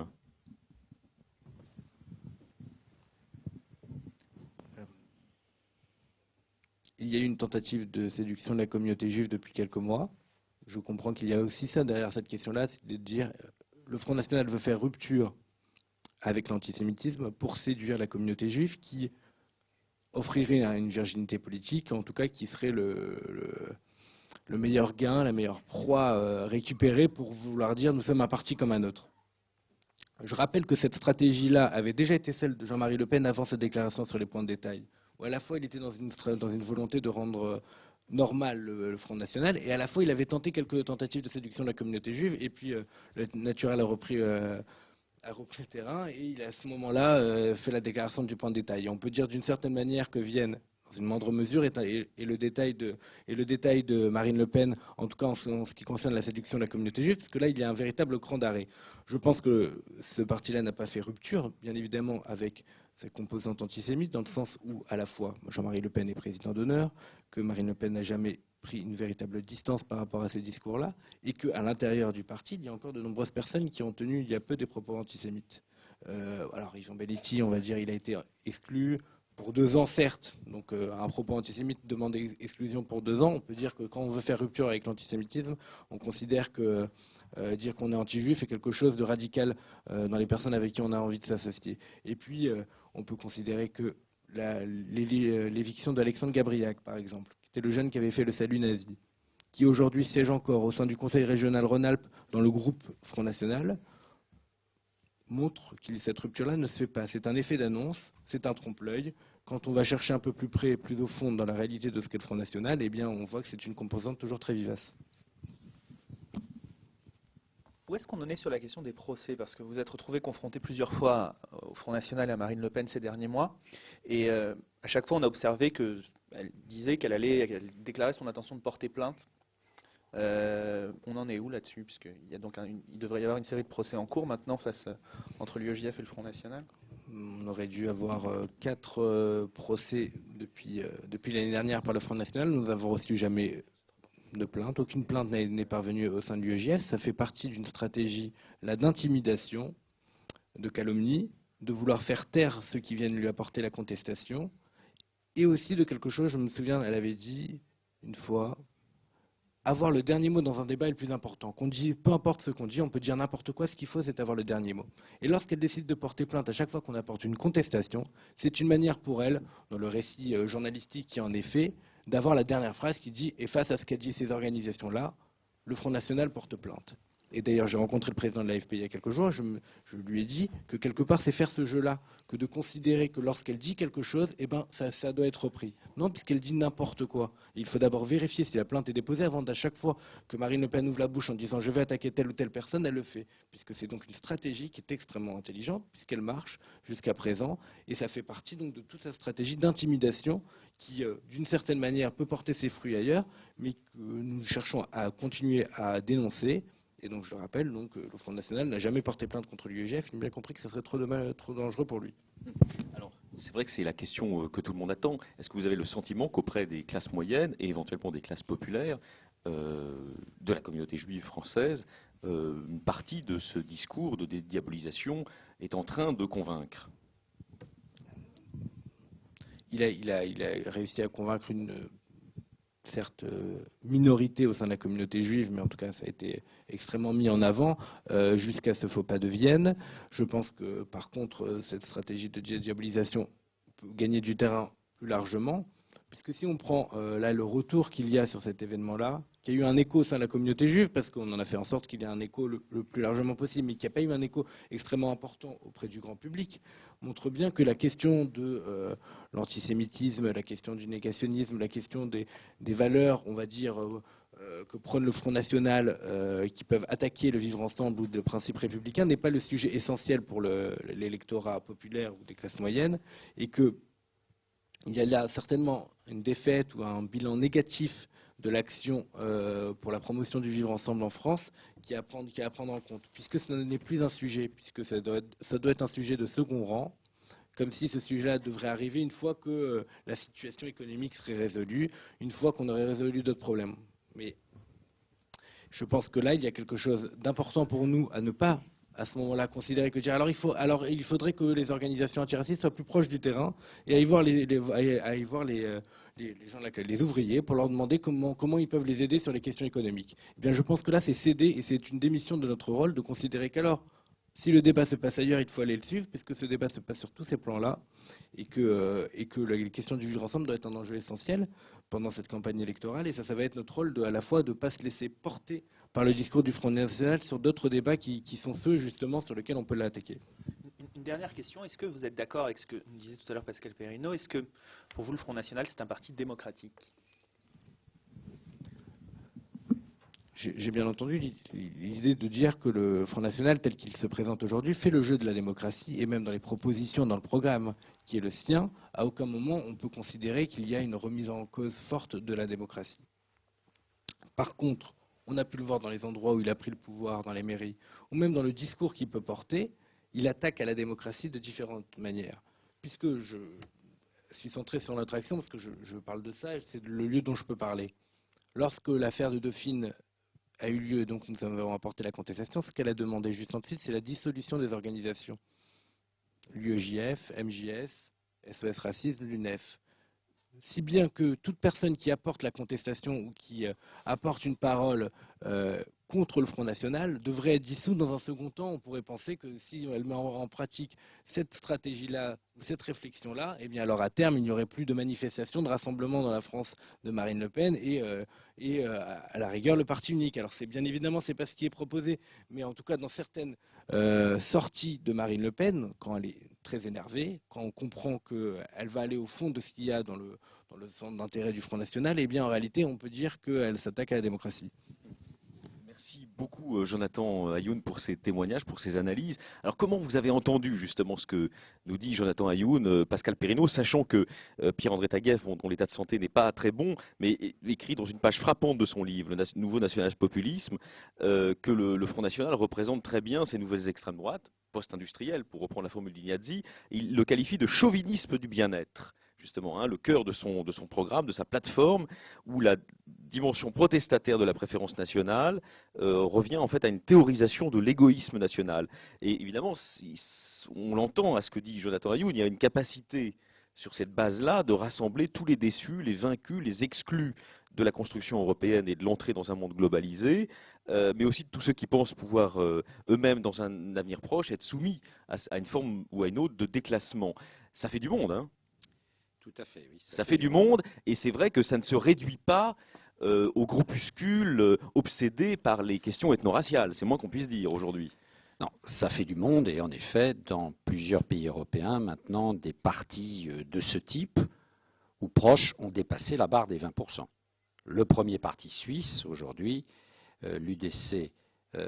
Il y a eu une tentative de séduction de la communauté juive depuis quelques mois. Je comprends qu'il y a aussi ça derrière cette question-là, c'est de dire le Front National veut faire rupture avec l'antisémitisme pour séduire la communauté juive qui, offrirait une virginité politique, en tout cas qui serait le meilleur gain, la meilleure proie récupérée pour vouloir dire nous sommes un parti comme un autre. Je rappelle que cette stratégie-là avait déjà été celle de Jean-Marie Le Pen avant sa déclaration sur les points de détail, où à la fois il était dans une volonté de rendre normal le Front National, et à la fois il avait tenté quelques tentatives de séduction de la communauté juive, et puis le naturel a repris le terrain, et il a à ce moment-là fait la déclaration du point de détail. Et on peut dire d'une certaine manière que Vienne, dans une moindre mesure, et le détail de Marine Le Pen, en tout cas en ce qui concerne la séduction de la communauté juive, parce que là il y a un véritable cran d'arrêt. Je pense que ce parti-là n'a pas fait rupture, bien évidemment, avec sa composante antisémite, dans le sens où, à la fois, Jean-Marie Le Pen est président d'honneur, que Marine Le Pen n'a jamais pris une véritable distance par rapport à ces discours-là, et qu'à l'intérieur du parti, il y a encore de nombreuses personnes qui ont tenu il y a peu des propos antisémites. Alors, Yvan Belletti, on va dire, il a été exclu pour 2 ans, certes. Donc, un propos antisémite demande exclusion pour 2 ans. On peut dire que quand on veut faire rupture avec l'antisémitisme, on considère que dire qu'on est anti-juif est quelque chose de radical dans les personnes avec qui on a envie de s'associer. Et puis, on peut considérer que l'éviction d'Alexandre Gabriac, par exemple, qui était le jeune qui avait fait le salut nazi, qui aujourd'hui siège encore au sein du Conseil régional Rhône-Alpes dans le groupe Front National, montre que cette rupture-là ne se fait pas. C'est un effet d'annonce, c'est un trompe-l'œil. Quand on va chercher un peu plus près, plus au fond dans la réalité de ce qu'est le Front National, eh bien, on voit que c'est une composante toujours très vivace. Où est-ce qu'on en est sur la question des procès? Parce que vous êtes retrouvé confronté plusieurs fois au Front National et à Marine Le Pen ces derniers mois. Et à chaque fois, on a observé qu'elle disait qu'elle déclarait son intention de porter plainte. On en est où là-dessus? Il devrait y avoir une série de procès en cours maintenant entre l'UEJF et le Front National. On aurait dû avoir 4 procès depuis l'année dernière par le Front National. Nous n'avons reçu jamais de plainte. Aucune plainte n'est parvenue au sein de l'UEJF. Ça fait partie d'une stratégie d'intimidation, de calomnie, de vouloir faire taire ceux qui viennent lui apporter la contestation, et aussi de quelque chose, je me souviens, elle avait dit une fois, avoir le dernier mot dans un débat est le plus important. Qu'on dit, peu importe ce qu'on dit, on peut dire n'importe quoi, ce qu'il faut, c'est avoir le dernier mot. Et lorsqu'elle décide de porter plainte à chaque fois qu'on apporte une contestation, c'est une manière pour elle, dans le récit journalistique qui en est fait, d'avoir la dernière phrase qui dit « Et face à ce qu'a dit ces organisations-là, le Front National porte plainte ». Et d'ailleurs, j'ai rencontré le président de l'AFP il y a quelques jours, je lui ai dit que quelque part, c'est faire ce jeu-là, que de considérer que lorsqu'elle dit quelque chose, eh ben, ça doit être repris. Non, puisqu'elle dit n'importe quoi. Il faut d'abord vérifier si la plainte est déposée avant d'à chaque fois que Marine Le Pen ouvre la bouche en disant « je vais attaquer telle ou telle personne », elle le fait. Puisque c'est donc une stratégie qui est extrêmement intelligente, puisqu'elle marche jusqu'à présent, et ça fait partie donc de toute sa stratégie d'intimidation qui, d'une certaine manière, peut porter ses fruits ailleurs, mais que nous cherchons à continuer à dénoncer. Et donc, je le rappelle, donc, le Front National n'a jamais porté plainte contre l'UEJF. Il a bien compris que ça serait trop dangereux pour lui. Alors, c'est vrai que c'est la question que tout le monde attend. Est-ce que vous avez le sentiment qu'auprès des classes moyennes et éventuellement des classes populaires de la communauté juive française, une partie de ce discours de dédiabolisation est en train de convaincre? Il a réussi à convaincre une certes minorité au sein de la communauté juive, mais en tout cas ça a été extrêmement mis en avant jusqu'à ce faux pas de Vienne. Je pense que par contre cette stratégie de diabolisation peut gagner du terrain plus largement, puisque si on prend là le retour qu'il y a sur cet événement-là, qui a eu un écho au sein de la communauté juive, parce qu'on en a fait en sorte qu'il y ait un écho le plus largement possible, mais qui n'a pas eu un écho extrêmement important auprès du grand public, montre bien que la question de l'antisémitisme, la question du négationnisme, la question des valeurs, on va dire, que prône le Front National, qui peuvent attaquer le vivre ensemble ou le principe républicain, n'est pas le sujet essentiel pour l'électorat populaire ou des classes moyennes, et que il y a là certainement une défaite ou un bilan négatif de l'action pour la promotion du vivre ensemble en France qui est à prendre en compte, puisque ce n'est plus un sujet, puisque ça doit être un sujet de second rang, comme si ce sujet-là devrait arriver une fois que la situation économique serait résolue, une fois qu'on aurait résolu d'autres problèmes. Mais je pense que là, il y a quelque chose d'important pour nous à ne pas à ce moment-là considérer que dire alors il faudrait que les organisations antiracistes soient plus proches du terrain et à y voir les gens, les ouvriers, pour leur demander comment ils peuvent les aider sur les questions économiques. Eh bien, je pense que là, c'est céder et c'est une démission de notre rôle de considérer qu'alors, Si le débat se passe ailleurs, il faut aller le suivre, puisque ce débat se passe sur tous ces plans-là, et que la question du vivre ensemble doit être un enjeu essentiel pendant cette campagne électorale. Et ça va être notre rôle à la fois de ne pas se laisser porter par le discours du Front National sur d'autres débats qui sont ceux, justement, sur lesquels on peut l'attaquer. Une dernière question, est-ce que vous êtes d'accord avec ce que nous disait tout à l'heure Pascal Perrineau? Est-ce que, pour vous, le Front National, c'est un parti démocratique? J'ai bien entendu l'idée de dire que le Front National, tel qu'il se présente aujourd'hui, fait le jeu de la démocratie, et même dans les propositions, dans le programme qui est le sien, à aucun moment on peut considérer qu'il y a une remise en cause forte de la démocratie. Par contre, on a pu le voir dans les endroits où il a pris le pouvoir, dans les mairies, ou même dans le discours qu'il peut porter, il attaque à la démocratie de différentes manières. Puisque je suis centré sur notre action, parce que je parle de ça, c'est le lieu dont je peux parler. Lorsque l'affaire de Dauphine a eu lieu, donc nous avons apporté la contestation, ce qu'elle a demandé juste ensuite, c'est la dissolution des organisations. L'UEJF, MJS, SOS Racisme, l'UNEF. Si bien que toute personne qui apporte la contestation ou qui apporte une parole contre le Front National devrait être dissoute dans un second temps. On pourrait penser que si elle met en pratique cette stratégie-là ou cette réflexion-là, eh bien alors à terme, il n'y aurait plus de manifestations, de rassemblements dans la France de Marine Le Pen et à la rigueur le parti unique. Alors c'est bien évidemment, c'est pas ce qui est proposé, mais en tout cas dans certaines sorties de Marine Le Pen, quand elle est très énervée, quand on comprend qu'elle va aller au fond de ce qu'il y a dans le centre d'intérêt du Front National, eh bien en réalité on peut dire qu'elle s'attaque à la démocratie. Merci beaucoup Jonathan Ayoun pour ces témoignages, pour ces analyses. Alors comment vous avez entendu justement ce que nous dit Jonathan Ayoun, Pascal Perrineau, sachant que Pierre-André Taguieff, dont l'état de santé n'est pas très bon, mais écrit dans une page frappante de son livre, Le nouveau national-populisme, que le Front National représente très bien ces nouvelles extrêmes droites, post-industrielles, pour reprendre la formule d'Ignazzi. Il le qualifie de chauvinisme du bien-être. Justement, le cœur de son programme, de sa plateforme, où la dimension protestataire de la préférence nationale revient en fait à une théorisation de l'égoïsme national. Et évidemment, on l'entend à ce que dit Jonathan Ayoun, il y a une capacité sur cette base-là de rassembler tous les déçus, les vaincus, les exclus de la construction européenne et de l'entrée dans un monde globalisé, mais aussi de tous ceux qui pensent pouvoir eux-mêmes, dans un avenir proche, être soumis à une forme ou à une autre de déclassement. Ça fait du monde, hein. Tout à fait, oui. Ça fait du monde, et c'est vrai que ça ne se réduit pas aux groupuscules obsédés par les questions ethno-raciales. C'est moins qu'on puisse dire aujourd'hui. Non, ça fait du monde, et en effet, dans plusieurs pays européens, maintenant, des partis de ce type, ou proches, ont dépassé la barre des 20%. Le premier parti suisse, aujourd'hui, l'UDC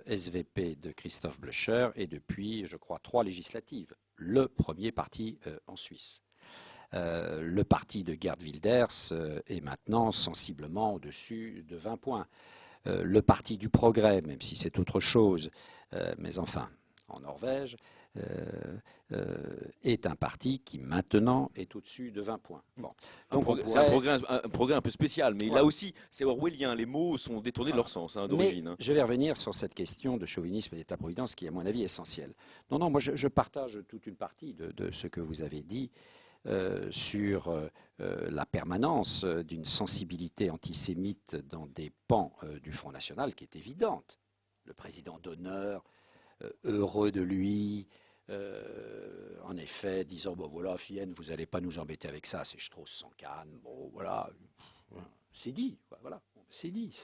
SVP de Christophe Blöcher, est depuis, je crois, 3 législatives, le premier parti en Suisse. Le parti de Geert Wilders est maintenant sensiblement au-dessus de 20 points. Le parti du progrès, même si c'est autre chose, mais enfin, en Norvège, est un parti qui maintenant est au-dessus de 20 points. Bon. Donc c'est un progrès un peu spécial, mais là aussi, c'est orwellien, les mots sont détournés de leur sens d'origine. Je vais revenir sur cette question de chauvinisme et d'État-providence qui est à mon avis essentielle. Non, moi je partage toute une partie de ce que vous avez dit. Sur la permanence d'une sensibilité antisémite dans des pans du Front National qui est évidente. Le président d'honneur, heureux de lui, en effet, disant bon voilà, Fienne, vous n'allez pas nous embêter avec ça, c'est Strauss sans canne, bon voilà, c'est dit, voilà, c'est dit.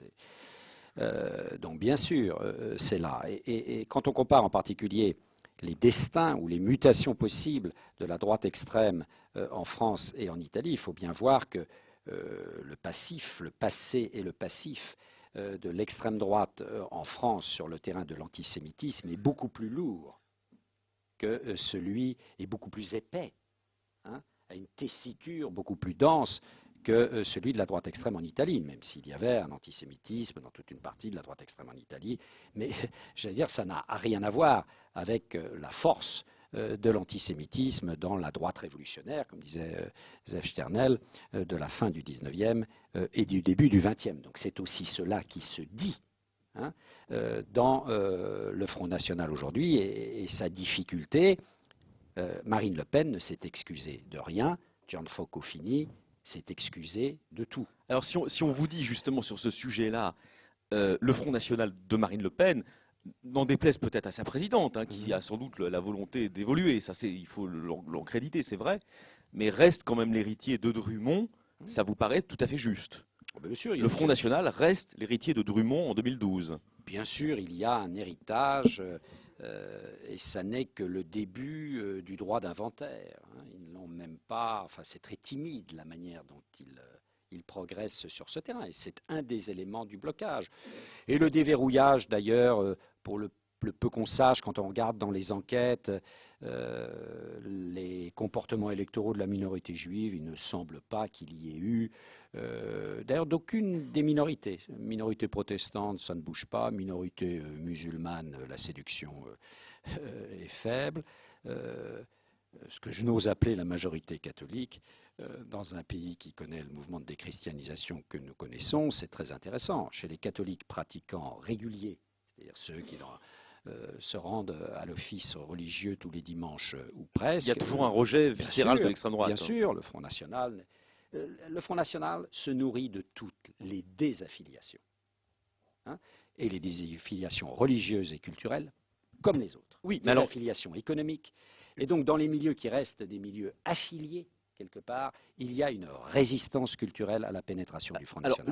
Donc bien sûr, c'est là. Et quand on compare en particulier les destins ou les mutations possibles de la droite extrême en France et en Italie, il faut bien voir que le passé et le passif de l'extrême droite en France sur le terrain de l'antisémitisme est beaucoup plus lourd que celui, est beaucoup plus épais, a une tessiture beaucoup plus dense que celui de la droite extrême en Italie, même s'il y avait un antisémitisme dans toute une partie de la droite extrême en Italie. Mais j'allais dire, ça n'a rien à voir avec la force de l'antisémitisme dans la droite révolutionnaire, comme disait Zef Sternel, de la fin du 19e et du début du 20e. Donc c'est aussi cela qui se dit dans le Front National aujourd'hui et sa difficulté. Marine Le Pen ne s'est excusée de rien, Gianfranco Fini s'est excusé de tout. Alors si on vous dit justement sur ce sujet-là, le Front National de Marine Le Pen n'en déplaise peut-être à sa présidente, qui a sans doute la volonté d'évoluer, ça il faut l'en créditer, c'est vrai, mais reste quand même l'héritier de Drummond, ça vous paraît tout à fait juste? Bien sûr, Le Front National reste l'héritier de Drummond en 2012. Bien sûr, il y a un héritage, et ça n'est que le début du droit d'inventaire. Ils ne l'ont même pas, enfin c'est très timide la manière dont ils progressent sur ce terrain, et c'est un des éléments du blocage. Et le déverrouillage d'ailleurs, pour le peu qu'on sache, quand on regarde dans les enquêtes les comportements électoraux de la minorité juive, il ne semble pas qu'il y ait eu, d'ailleurs d'aucune des minorités. Minorité protestante, ça ne bouge pas. Minorité musulmane, la séduction est faible. Ce que je n'ose appeler la majorité catholique, dans un pays qui connaît le mouvement de déchristianisation que nous connaissons, c'est très intéressant. Chez les catholiques pratiquants réguliers, c'est-à-dire ceux qui se rendent à l'office religieux tous les dimanches ou presque. Il y a toujours un rejet viscéral de l'extrême droite. Bien sûr, le Front National. Le Front National se nourrit de toutes les désaffiliations. Et les désaffiliations religieuses et culturelles, comme les autres. Oui, mais les affiliations économiques. Et donc, dans les milieux qui restent des milieux affiliés, quelque part, il y a une résistance culturelle à la pénétration du Front National.